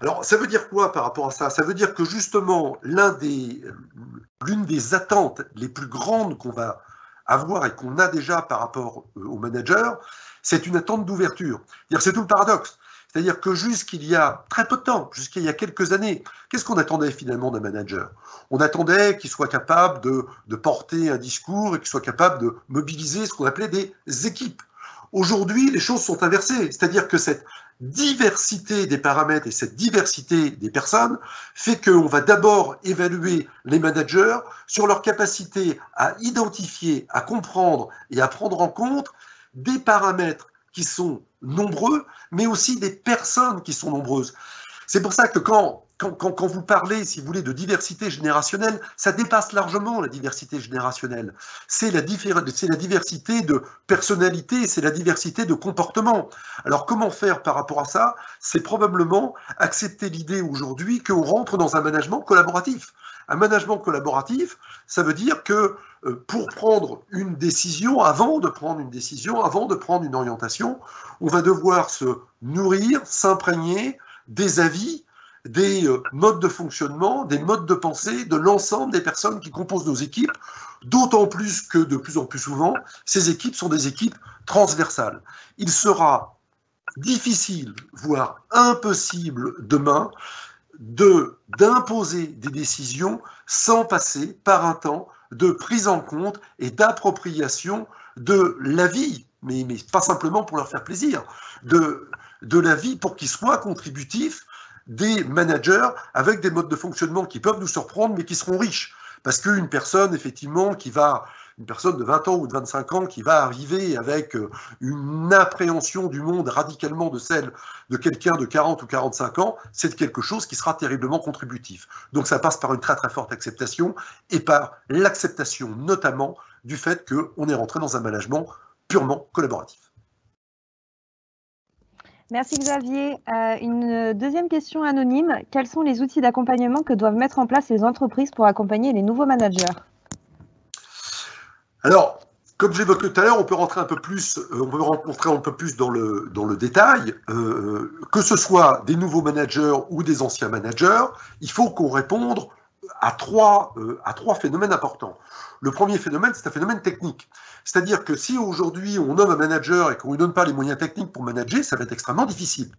Alors ça veut dire quoi par rapport à ça? Ça veut dire que justement l'une des attentes les plus grandes qu'on va avoir et qu'on a déjà par rapport aux managers, c'est une attente d'ouverture. C'est tout le paradoxe. C'est-à-dire que jusqu'il y a très peu de temps, jusqu'il y a quelques années, qu'est-ce qu'on attendait finalement d'un manager? On attendait qu'il soit capable de porter un discours et qu'il soit capable de mobiliser ce qu'on appelait des équipes. Aujourd'hui, les choses sont inversées. C'est-à-dire que cette diversité des paramètres et cette diversité des personnes fait qu'on va d'abord évaluer les managers sur leur capacité à identifier, à comprendre et à prendre en compte des paramètres qui sont nombreux, mais aussi des personnes qui sont nombreuses. C'est pour ça que quand vous parlez, si vous voulez, de diversité générationnelle, ça dépasse largement la diversité générationnelle. C'est la diversité de personnalité, c'est la diversité de comportement. Alors comment faire par rapport à ça? C'est probablement accepter l'idée aujourd'hui qu'on rentre dans un management collaboratif. Un management collaboratif, ça veut dire que pour prendre une décision, avant de prendre une orientation, on va devoir se nourrir, s'imprégner des avis, des modes de fonctionnement, des modes de pensée de l'ensemble des personnes qui composent nos équipes, d'autant plus que de plus en plus souvent, ces équipes sont des équipes transversales. Il sera difficile, voire impossible demain, d'imposer des décisions sans passer par un temps de prise en compte et d'appropriation de la vie, mais pas simplement pour leur faire plaisir, de la vie pour qu'ils soient contributifs, des managers avec des modes de fonctionnement qui peuvent nous surprendre, mais qui seront riches. Parce qu'une personne, effectivement, une personne de 20 ans ou de 25 ans qui va arriver avec une appréhension du monde radicalement de celle de quelqu'un de 40 ou 45 ans, c'est quelque chose qui sera terriblement contributif. Donc ça passe par une très très forte acceptation et par l'acceptation notamment du fait qu'on est rentré dans un management purement collaboratif. Merci Xavier. Une deuxième question anonyme. Quels sont les outils d'accompagnement que doivent mettre en place les entreprises pour accompagner les nouveaux managers ? Alors, comme j'évoquais tout à l'heure, on peut rentrer un peu plus dans le détail. Que ce soit des nouveaux managers ou des anciens managers, il faut qu'on réponde à trois phénomènes importants. Le premier phénomène, c'est un phénomène technique. C'est-à-dire que si aujourd'hui on nomme un manager et qu'on ne lui donne pas les moyens techniques pour manager, ça va être extrêmement difficile.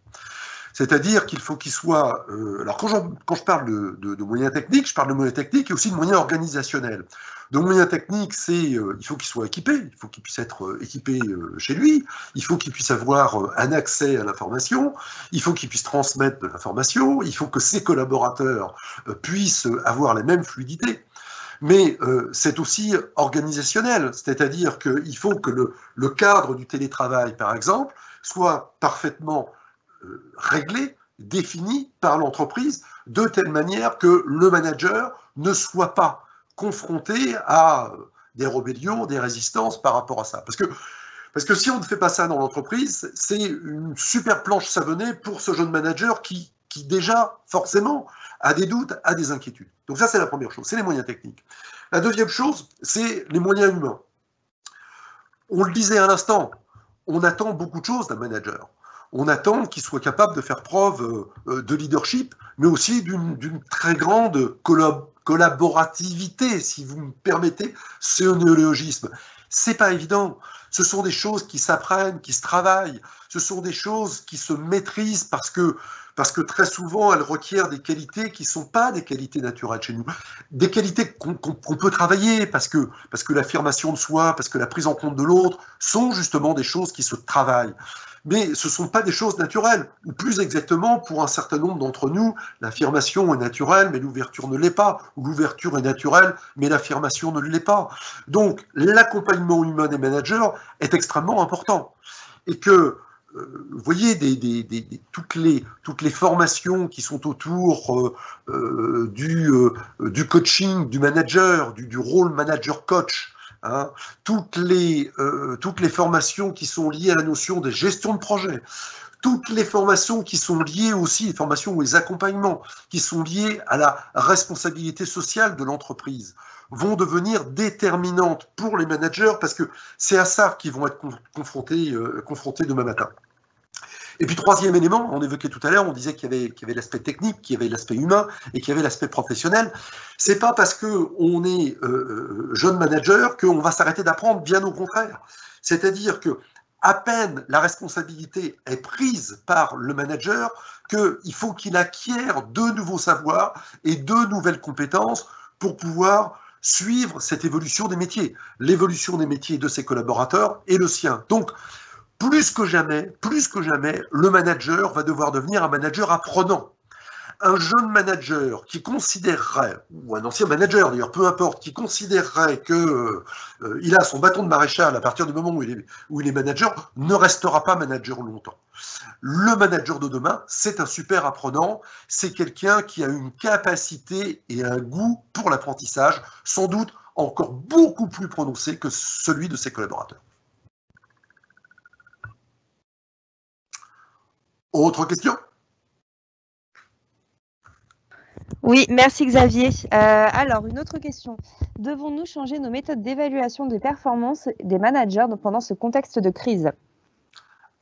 C'est-à-dire qu'il faut qu'il soit... alors quand je parle de moyens techniques, je parle de moyens techniques et aussi de moyens organisationnels. Donc moyens techniques, c'est il faut qu'il soit équipé, il faut qu'il puisse être équipé chez lui, il faut qu'il puisse avoir un accès à l'information, il faut qu'il puisse transmettre de l'information, il faut que ses collaborateurs puissent avoir les mêmes fluidités. Mais c'est aussi organisationnel, c'est-à-dire qu'il faut que le cadre du télétravail, par exemple, soit parfaitement réglé, défini par l'entreprise, de telle manière que le manager ne soit pas confronté à des rébellions, des résistances par rapport à ça. Parce que si on ne fait pas ça dans l'entreprise, c'est une super planche savonnée pour ce jeune manager qui déjà, forcément, a des doutes, a des inquiétudes. Donc ça, c'est la première chose, c'est les moyens techniques. La deuxième chose, c'est les moyens humains. On le disait à l'instant, on attend beaucoup de choses d'un manager. On attend qu'il soit capable de faire preuve de leadership, mais aussi d'une très grande collaborativité, si vous me permettez ce néologisme. C'est pas évident. Ce sont des choses qui s'apprennent, qui se travaillent. Ce sont des choses qui se maîtrisent parce que très souvent, elles requièrent des qualités qui ne sont pas des qualités naturelles chez nous. Des qualités qu'on peut travailler parce que l'affirmation de soi, parce que la prise en compte de l'autre sont justement des choses qui se travaillent. Mais ce ne sont pas des choses naturelles. Ou plus exactement, pour un certain nombre d'entre nous, l'affirmation est naturelle, mais l'ouverture ne l'est pas. Ou l'ouverture est naturelle, mais l'affirmation ne l'est pas. Donc, l'accompagnement humain des managers est extrêmement important. Et que, vous voyez, toutes les formations qui sont autour du coaching, du manager, du rôle manager-coach, hein, toutes les formations qui sont liées à la notion de gestion de projet, toutes les formations qui sont liées aussi, les formations ou les accompagnements qui sont liés à la responsabilité sociale de l'entreprise, vont devenir déterminantes pour les managers parce que c'est à ça qu'ils vont être confrontés demain matin. Et puis troisième élément, on évoquait tout à l'heure, on disait qu'il y avait l'aspect technique, qu'il y avait l'aspect humain et qu'il y avait l'aspect professionnel. C'est pas parce qu'on est jeune manager qu'on va s'arrêter d'apprendre, bien au contraire. C'est-à-dire que à peine la responsabilité est prise par le manager qu'il faut qu'il acquiert de nouveaux savoirs et de nouvelles compétences pour pouvoir suivre cette évolution des métiers, l'évolution des métiers de ses collaborateurs et le sien. Donc, plus que jamais, le manager va devoir devenir un manager apprenant. Un jeune manager qui considérerait, ou un ancien manager d'ailleurs, peu importe, qui considérerait qu'il a son bâton de maréchal à partir du moment où il est manager, ne restera pas manager longtemps. Le manager de demain, c'est un super apprenant, c'est quelqu'un qui a une capacité et un goût pour l'apprentissage, sans doute encore beaucoup plus prononcé que celui de ses collaborateurs. Autre question ? Oui, merci Xavier. Alors, une autre question. Devons-nous changer nos méthodes d'évaluation de performance des managers pendant ce contexte de crise ?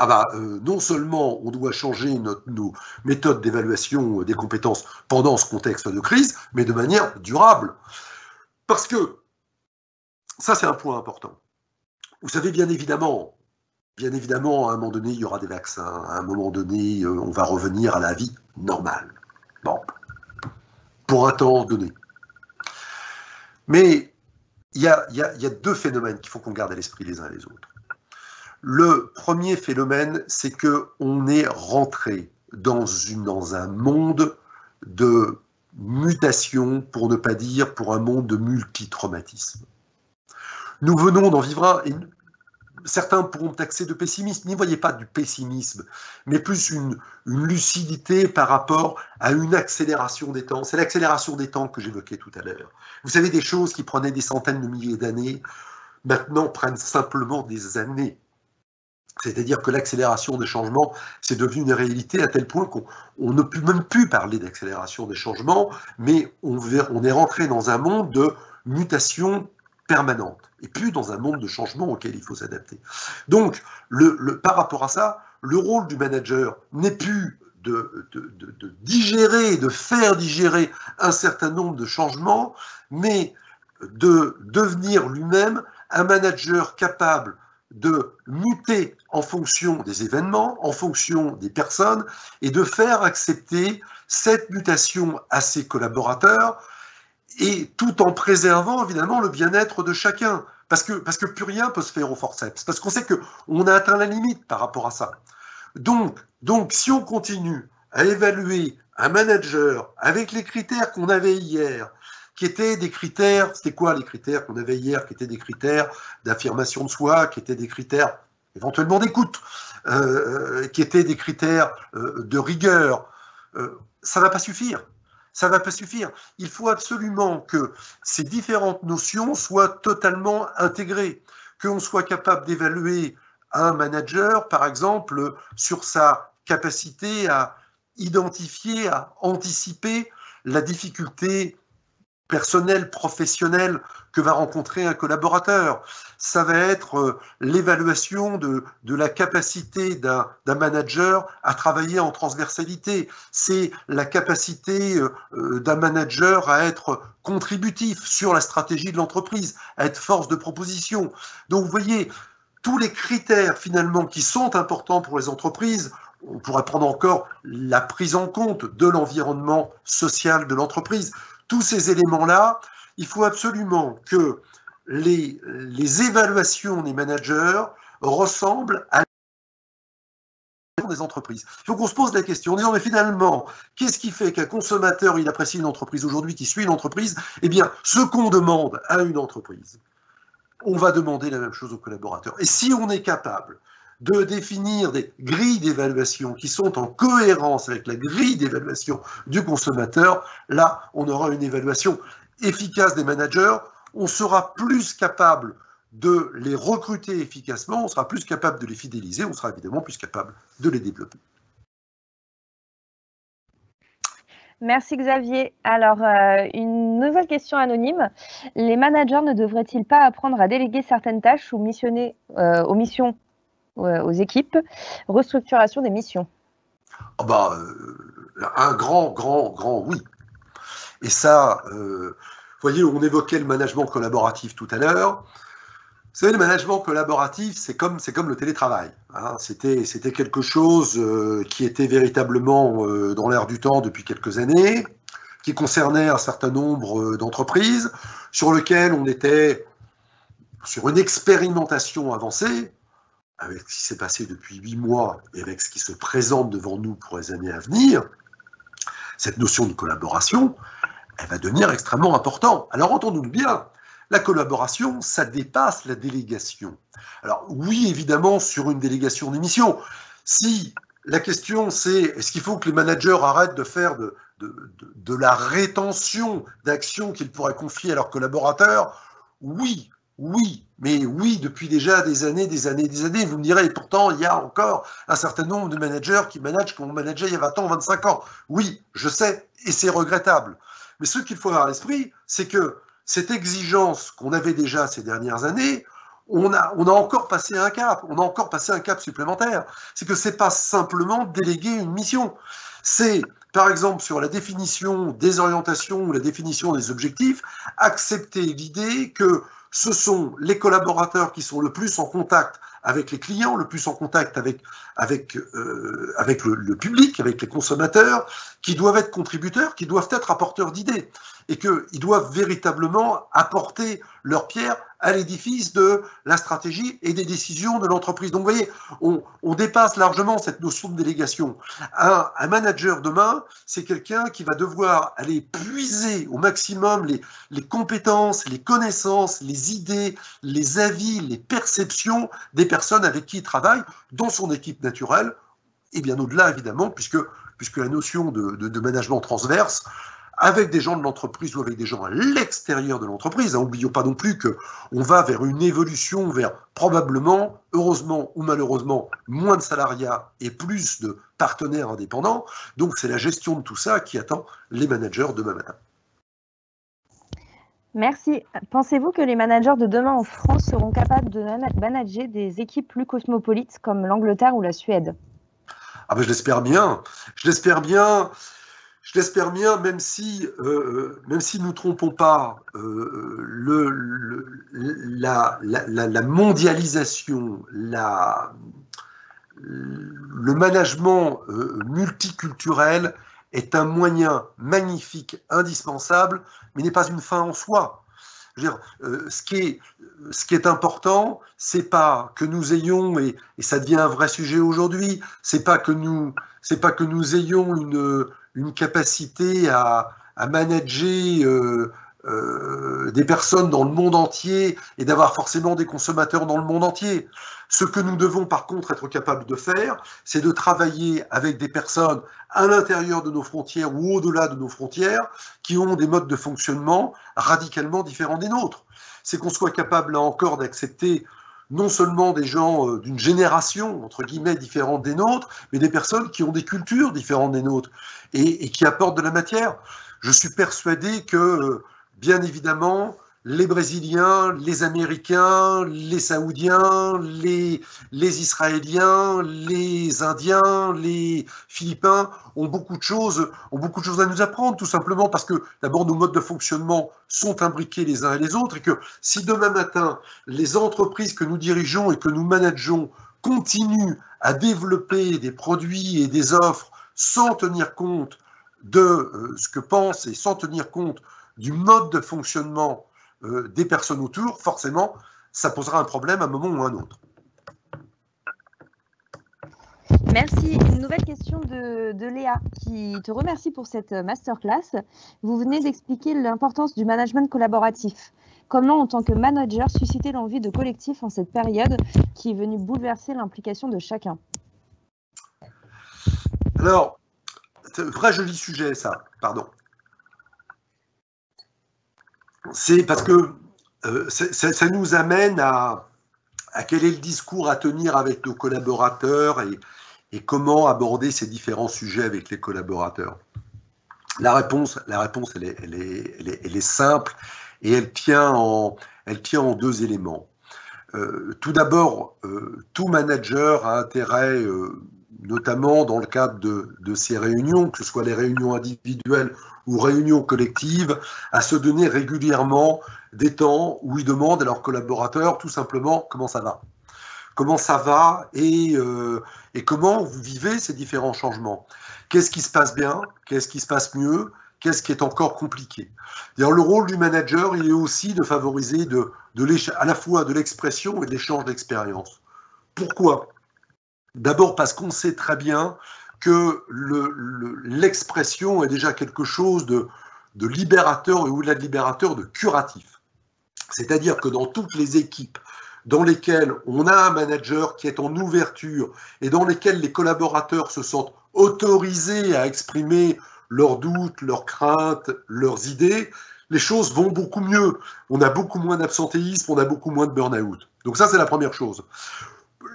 Non seulement on doit changer nos méthodes d'évaluation des compétences pendant ce contexte de crise, mais de manière durable. Parce que, ça c'est un point important. Vous savez, bien évidemment, à un moment donné, il y aura des vaccins. À un moment donné, on va revenir à la vie normale. Bon, pour un temps donné. Mais il y a deux phénomènes qu'il faut qu'on garde à l'esprit les uns les autres. Le premier phénomène, c'est qu'on est rentré dans un monde de mutation, pour ne pas dire pour un monde de multitraumatisme. Nous venons d'en vivre un, et certains pourront taxer de pessimisme. N'y voyez pas du pessimisme, mais plus une lucidité par rapport à une accélération des temps. C'est l'accélération des temps que j'évoquais tout à l'heure. Vous savez, des choses qui prenaient des centaines de milliers d'années, maintenant prennent simplement des années. C'est-à-dire que l'accélération des changements, c'est devenu une réalité à tel point qu'on ne peut même plus parler d'accélération des changements, mais on est rentré dans un monde de mutation permanente, et plus dans un monde de changement auquel il faut s'adapter. Donc, par rapport à ça, le rôle du manager n'est plus de digérer, de faire digérer un certain nombre de changements, mais de devenir lui-même un manager capable de muter en fonction des événements, en fonction des personnes, et de faire accepter cette mutation à ses collaborateurs, et tout en préservant évidemment le bien-être de chacun, parce que plus rien ne peut se faire au forceps, parce qu'on sait qu'on a atteint la limite par rapport à ça. Donc si on continue à évaluer un manager avec les critères qu'on avait hier, qui étaient des critères, c'était quoi les critères qu'on avait hier, qui étaient des critères d'affirmation de soi, qui étaient des critères éventuellement d'écoute, qui étaient des critères de rigueur, ça ne va pas suffire. Ça ne va pas suffire. Il faut absolument que ces différentes notions soient totalement intégrées, qu'on soit capable d'évaluer un manager, par exemple, sur sa capacité à identifier, à anticiper la difficulté personnel, professionnel que va rencontrer un collaborateur. Ça va être l'évaluation de la capacité d'un manager à travailler en transversalité. C'est la capacité d'un manager à être contributif sur la stratégie de l'entreprise, à être force de proposition. Donc vous voyez, tous les critères finalement qui sont importants pour les entreprises, on pourrait prendre encore la prise en compte de l'environnement social de l'entreprise. Tous ces éléments-là, il faut absolument que les évaluations des managers ressemblent à des entreprises. Il faut qu'on se pose la question en disant, mais finalement, qu'est-ce qui fait qu'un consommateur, il apprécie une entreprise aujourd'hui, qui suit une entreprise? Eh bien, ce qu'on demande à une entreprise, on va demander la même chose aux collaborateurs. Et si on est capable de définir des grilles d'évaluation qui sont en cohérence avec la grille d'évaluation du consommateur, là, on aura une évaluation efficace des managers, on sera plus capable de les recruter efficacement, on sera plus capable de les fidéliser, on sera évidemment plus capable de les développer. Merci Xavier. Alors, une nouvelle question anonyme. Les managers ne devraient-ils pas apprendre à déléguer certaines tâches ou missionner aux missions aux équipes, restructuration des missions? Un grand oui. Et ça, vous voyez, on évoquait le management collaboratif tout à l'heure. Vous savez, le management collaboratif, c'est comme le télétravail. Hein. C'était quelque chose qui était véritablement dans l'air du temps depuis quelques années, qui concernait un certain nombre d'entreprises, sur lequel on était sur une expérimentation avancée, avec ce qui s'est passé depuis 8 mois et avec ce qui se présente devant nous pour les années à venir. Cette notion de collaboration, elle va devenir extrêmement importante. Alors entendons-nous bien, la collaboration, ça dépasse la délégation. Alors oui, évidemment, sur une délégation des missions. Si la question c'est, est-ce qu'il faut que les managers arrêtent de faire de la rétention d'actions qu'ils pourraient confier à leurs collaborateurs? Oui, mais oui, depuis déjà des années. Vous me direz, et pourtant, il y a encore un certain nombre de managers qui managent comme on manageait il y a 20 ans, 25 ans. Oui, je sais, et c'est regrettable. Mais ce qu'il faut avoir à l'esprit, c'est que cette exigence qu'on avait déjà ces dernières années, on a encore passé un cap, supplémentaire. C'est que ce n'est pas simplement déléguer une mission. C'est, par exemple, sur la définition des orientations ou la définition des objectifs, accepter l'idée que ce sont les collaborateurs qui sont le plus en contact avec les clients, le plus en contact avec le public, avec les consommateurs, qui doivent être contributeurs, qui doivent être apporteurs d'idées, et qu'ils doivent véritablement apporter leur pierre à l'édifice de la stratégie et des décisions de l'entreprise. Donc vous voyez, on dépasse largement cette notion de délégation. Un manager demain, c'est quelqu'un qui va devoir aller puiser au maximum les compétences, les connaissances, les idées, les avis, les perceptions des personnes avec qui il travaille dans son équipe naturelle, et bien au-delà évidemment, puisque la notion de management transverse, avec des gens de l'entreprise ou avec des gens à l'extérieur de l'entreprise. N'oublions pas non plus qu'on va vers une évolution vers probablement, heureusement ou malheureusement, moins de salariat et plus de partenaires indépendants. Donc c'est la gestion de tout ça qui attend les managers demain matin. Merci. Pensez-vous que les managers de demain en France seront capables de manager des équipes plus cosmopolites comme l'Angleterre ou la Suède? Ah ben je l'espère bien. Je l'espère bien. Je l'espère bien, même si nous ne trompons pas, la mondialisation, le management multiculturel est un moyen magnifique, indispensable, mais n'est pas une fin en soi. Je veux dire, ce qui est important, c'est pas que nous ayons, et ça devient un vrai sujet aujourd'hui, c'est pas que nous ayons une capacité à manager des personnes dans le monde entier et d'avoir forcément des consommateurs dans le monde entier. Ce que nous devons par contre être capables de faire, c'est de travailler avec des personnes à l'intérieur de nos frontières ou au-delà de nos frontières qui ont des modes de fonctionnement radicalement différents des nôtres. C'est qu'on soit capable là encore d'accepter non seulement des gens d'une génération, entre guillemets, différente des nôtres, mais des personnes qui ont des cultures différentes des nôtres et qui apportent de la matière. Je suis persuadé que, bien évidemment, les Brésiliens, les Américains, les Saoudiens, les Israéliens, les Indiens, les Philippins ont beaucoup de choses à nous apprendre, tout simplement parce que d'abord nos modes de fonctionnement sont imbriqués les uns et les autres, et que si demain matin les entreprises que nous dirigeons et que nous manageons continuent à développer des produits et des offres sans tenir compte de ce que pensent et sans tenir compte du mode de fonctionnement des personnes autour, forcément, ça posera un problème à un moment ou à un autre. Merci. Une nouvelle question de Léa qui te remercie pour cette masterclass. Vous venez d'expliquer l'importance du management collaboratif. Comment, en tant que manager, susciter l'envie de collectif en cette période qui est venue bouleverser l'implication de chacun? Alors, c'est un vrai joli sujet, ça, pardon. C'est parce que ça nous amène à quel est le discours à tenir avec nos collaborateurs et comment aborder ces différents sujets avec les collaborateurs. La réponse elle est simple et elle tient en deux éléments. Tout d'abord, tout manager a intérêt, notamment dans le cadre de ces réunions, que ce soit les réunions individuelles ou réunions collectives, à se donner régulièrement des temps où ils demandent à leurs collaborateurs tout simplement comment ça va. Comment ça va et comment vous vivez ces différents changements. Qu'est-ce qui se passe bien? Qu'est-ce qui se passe mieux? Qu'est-ce qui est encore compliqué? D'ailleurs, le rôle du manager, il est aussi de favoriser à la fois de l'expression et de l'échange d'expérience. Pourquoi? D'abord parce qu'on sait très bien que l'expression est déjà quelque chose de libérateur et au-delà de libérateur, de curatif. C'est-à-dire que dans toutes les équipes dans lesquelles on a un manager qui est en ouverture et dans lesquelles les collaborateurs se sentent autorisés à exprimer leurs doutes, leurs craintes, leurs idées, les choses vont beaucoup mieux. On a beaucoup moins d'absentéisme, on a beaucoup moins de burn-out. Donc ça, c'est la première chose.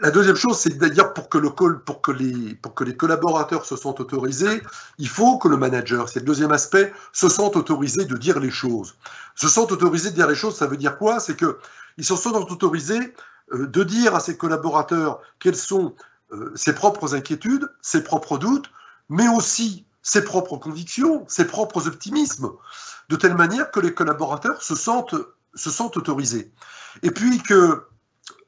La deuxième chose, c'est d'ailleurs pour que les collaborateurs se sentent autorisés, il faut que le manager, c'est le deuxième aspect, se sente autorisé de dire les choses. Se sente autorisé de dire les choses, ça veut dire quoi? C'est qu'ils se sentent autorisés de dire à ses collaborateurs quelles sont ses propres inquiétudes, ses propres doutes, mais aussi ses propres convictions, ses propres optimismes, de telle manière que les collaborateurs se sentent autorisés. Et puis que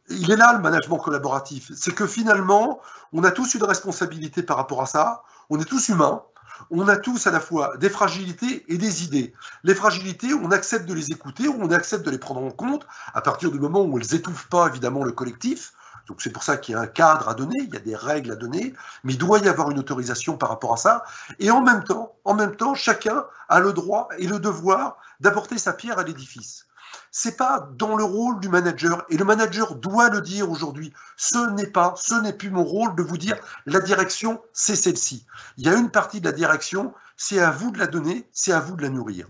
il est là le management collaboratif. C'est que finalement, on a tous une responsabilité par rapport à ça. On est tous humains. On a tous à la fois des fragilités et des idées. Les fragilités, on accepte de les écouter, on accepte de les prendre en compte à partir du moment où elles n'étouffent pas évidemment le collectif. Donc c'est pour ça qu'il y a un cadre à donner, il y a des règles à donner, mais il doit y avoir une autorisation par rapport à ça. Et en même temps, chacun a le droit et le devoir d'apporter sa pierre à l'édifice. C'est pas dans le rôle du manager, et le manager doit le dire aujourd'hui. Ce n'est plus mon rôle de vous dire la direction, c'est celle-ci. Il y a une partie de la direction, c'est à vous de la donner, c'est à vous de la nourrir.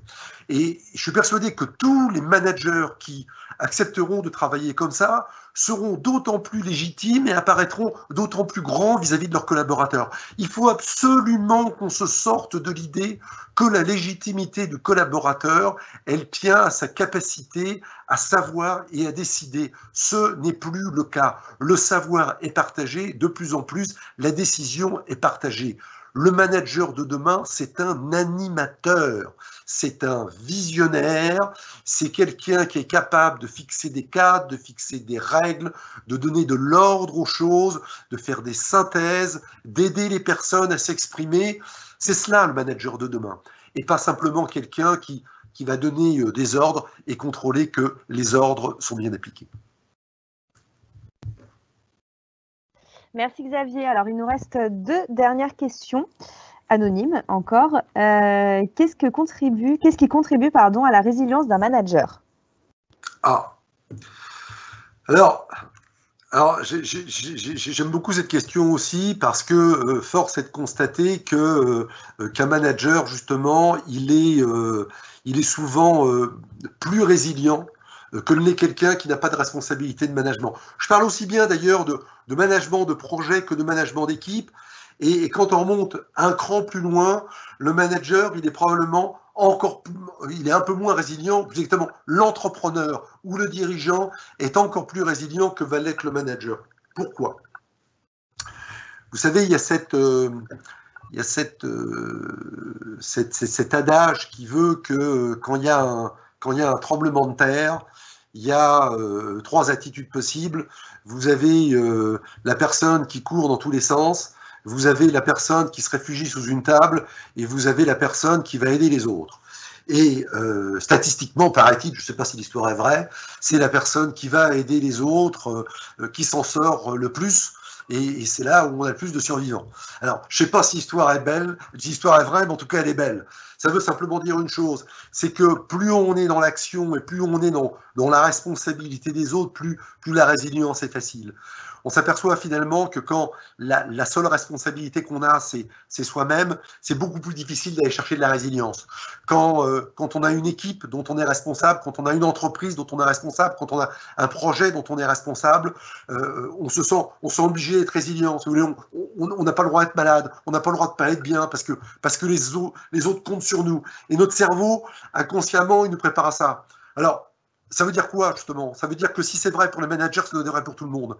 Et je suis persuadé que tous les managers qui accepteront de travailler comme ça seront d'autant plus légitimes et apparaîtront d'autant plus grands vis-à-vis de leurs collaborateurs. Il faut absolument qu'on se sorte de l'idée que la légitimité du collaborateur, elle tient à sa capacité à savoir et à décider. Ce n'est plus le cas. Le savoir est partagé, de plus en plus, la décision est partagée. Le manager de demain, c'est un animateur, c'est un visionnaire, c'est quelqu'un qui est capable de fixer des cadres, de fixer des règles, de donner de l'ordre aux choses, de faire des synthèses, d'aider les personnes à s'exprimer. C'est cela le manager de demain, et pas simplement quelqu'un qui va donner des ordres et contrôler que les ordres sont bien appliqués. Merci Xavier. Alors, il nous reste 2 dernières questions, anonymes encore. Qu'est-ce qui contribue à la résilience d'un manager? Alors j'aime beaucoup cette question aussi parce que force est de constater qu'un manager, justement, il est souvent plus résilient que ne l'est quelqu'un qui n'a pas de responsabilité de management. Je parle aussi bien d'ailleurs de management de projet que de management d'équipe. Et quand on remonte un cran plus loin, le manager, il est probablement il est un peu moins résilient. Plus exactement, l'entrepreneur ou le dirigeant est encore plus résilient que va l'être le manager. Pourquoi? Vous savez, il y a cet adage qui veut que quand il y a un tremblement de terre, il y a 3 attitudes possibles. Vous avez la personne qui court dans tous les sens, vous avez la personne qui se réfugie sous une table, et vous avez la personne qui va aider les autres. Et statistiquement, paraît-il, je ne sais pas si l'histoire est vraie, c'est la personne qui va aider les autres qui s'en sort le plus. Et c'est là où on a le plus de survivants. Alors, je ne sais pas si l'histoire est belle, si l'histoire est vraie, mais en tout cas, elle est belle. Ça veut simplement dire une chose, c'est que plus on est dans l'action et plus on est dans la responsabilité des autres, plus la résilience est facile. On s'aperçoit finalement que quand la seule responsabilité qu'on a, c'est soi-même, c'est beaucoup plus difficile d'aller chercher de la résilience. Quand on a une équipe dont on est responsable, quand on a une entreprise dont on est responsable, quand on a un projet dont on est responsable, on se sent obligé d'être résilient. Si vous voulez, on n'a pas le droit d'être malade, on n'a pas le droit de pas être bien parce que les autres comptent sur nous. Et notre cerveau, inconsciemment, il nous prépare à ça. Alors, ça veut dire quoi, justement? Ça veut dire que si c'est vrai pour les managers, c'est vrai pour tout le monde.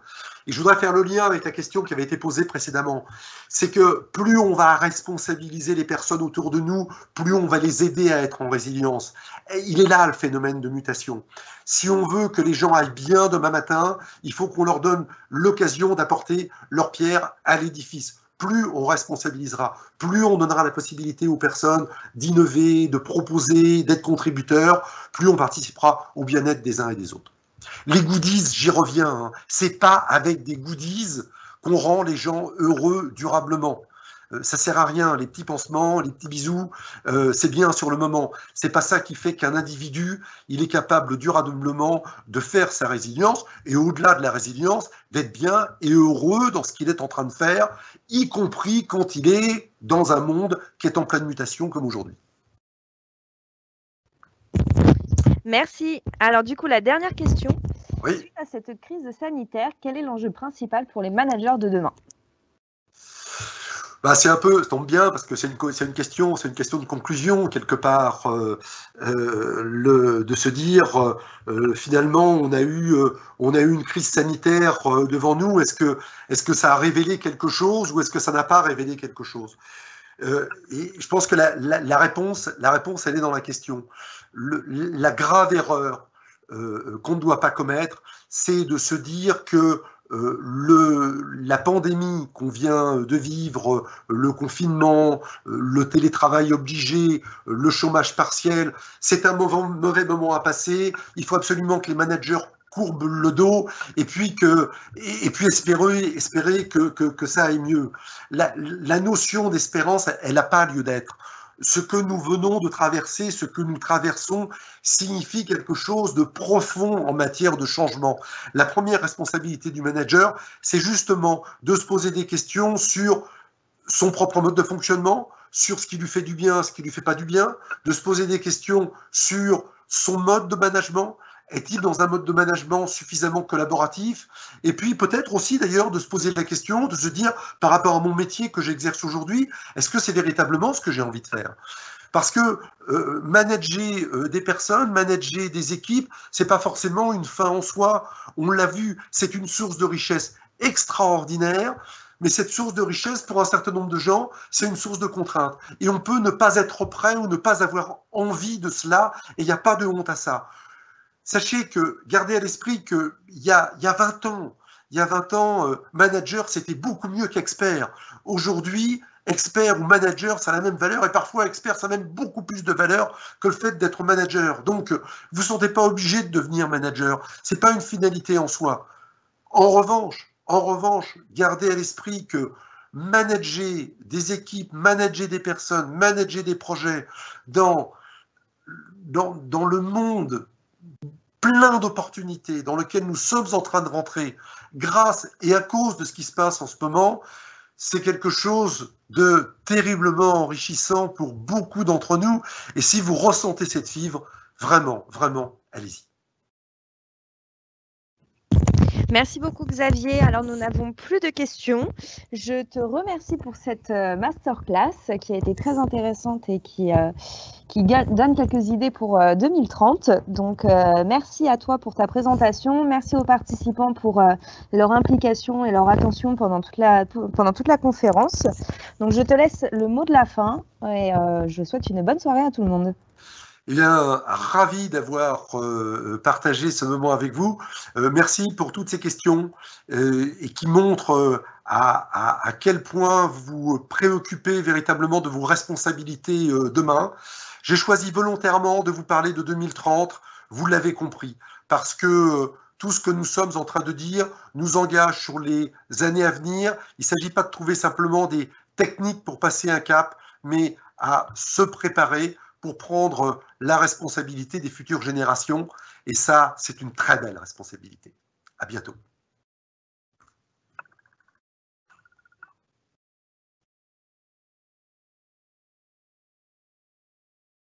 Et je voudrais faire le lien avec la question qui avait été posée précédemment. C'est que plus on va responsabiliser les personnes autour de nous, plus on va les aider à être en résilience. Et il est là le phénomène de mutation. Si on veut que les gens aillent bien demain matin, il faut qu'on leur donne l'occasion d'apporter leur pierre à l'édifice. Plus on responsabilisera, plus on donnera la possibilité aux personnes d'innover, de proposer, d'être contributeurs, plus on participera au bien-être des uns et des autres. Les goodies, j'y reviens, hein, c'est pas avec des goodies qu'on rend les gens heureux durablement. Ça sert à rien, les petits pansements, les petits bisous, c'est bien sur le moment. C'est pas ça qui fait qu'un individu, il est capable durablement de faire sa résilience et au-delà de la résilience, d'être bien et heureux dans ce qu'il est en train de faire, y compris quand il est dans un monde qui est en pleine mutation comme aujourd'hui. Merci. Alors du coup, la dernière question. Oui. Suite à cette crise sanitaire, quel est l'enjeu principal pour les managers de demain? C'est un peu, ça tombe bien parce que c'est une question de conclusion quelque part, de se dire finalement on a eu une crise sanitaire devant nous. Est-ce que ça a révélé quelque chose ou est-ce que ça n'a pas révélé quelque chose? Et je pense que la réponse elle est dans la question. La grave erreur qu'on ne doit pas commettre, c'est de se dire que la pandémie qu'on vient de vivre, le confinement, le télétravail obligé, le chômage partiel, c'est un mauvais moment à passer. Il faut absolument que les managers courbent le dos et puis espérer que ça aille mieux. La notion d'espérance, elle n'a pas lieu d'être. Ce que nous venons de traverser, ce que nous traversons, signifie quelque chose de profond en matière de changement. La première responsabilité du manager, c'est justement de se poser des questions sur son propre mode de fonctionnement, sur ce qui lui fait du bien, ce qui lui fait pas du bien, de se poser des questions sur son mode de management. Est-il dans un mode de management suffisamment collaboratif? Et puis peut-être aussi d'ailleurs de se poser la question, de se dire par rapport à mon métier que j'exerce aujourd'hui, est-ce que c'est véritablement ce que j'ai envie de faire? Parce que manager des personnes, manager des équipes, c'est pas forcément une fin en soi. On l'a vu, c'est une source de richesse extraordinaire. Mais cette source de richesse, pour un certain nombre de gens, c'est une source de contrainte. Et on peut ne pas être prêt ou ne pas avoir envie de cela, et il n'y a pas de honte à ça. Sachez que, gardez à l'esprit qu'il y a 20 ans, manager, c'était beaucoup mieux qu'expert. Aujourd'hui, expert ou manager, ça a la même valeur, et parfois expert, ça a même beaucoup plus de valeur que le fait d'être manager. Donc, vous ne vous sentez pas obligé de devenir manager. Ce n'est pas une finalité en soi. En revanche, gardez à l'esprit que manager des équipes, manager des personnes, manager des projets dans le monde plein d'opportunités dans lequel nous sommes en train de rentrer grâce et à cause de ce qui se passe en ce moment, c'est quelque chose de terriblement enrichissant pour beaucoup d'entre nous. Et si vous ressentez cette fibre, vraiment, allez-y. Merci beaucoup Xavier. Alors nous n'avons plus de questions. Je te remercie pour cette masterclass qui a été très intéressante et qui donne quelques idées pour 2030. Donc merci à toi pour ta présentation. Merci aux participants pour leur implication et leur attention pendant toute la conférence. Donc je te laisse le mot de la fin et je souhaite une bonne soirée à tout le monde. Eh bien, ravi d'avoir partagé ce moment avec vous. Merci pour toutes ces questions et qui montrent à quel point vous préoccupez véritablement de vos responsabilités demain. J'ai choisi volontairement de vous parler de 2030, vous l'avez compris, parce que tout ce que nous sommes en train de dire nous engage sur les années à venir. Il ne s'agit pas de trouver simplement des techniques pour passer un cap, mais à se préparer pour prendre la responsabilité des futures générations. Et ça, c'est une très belle responsabilité. À bientôt.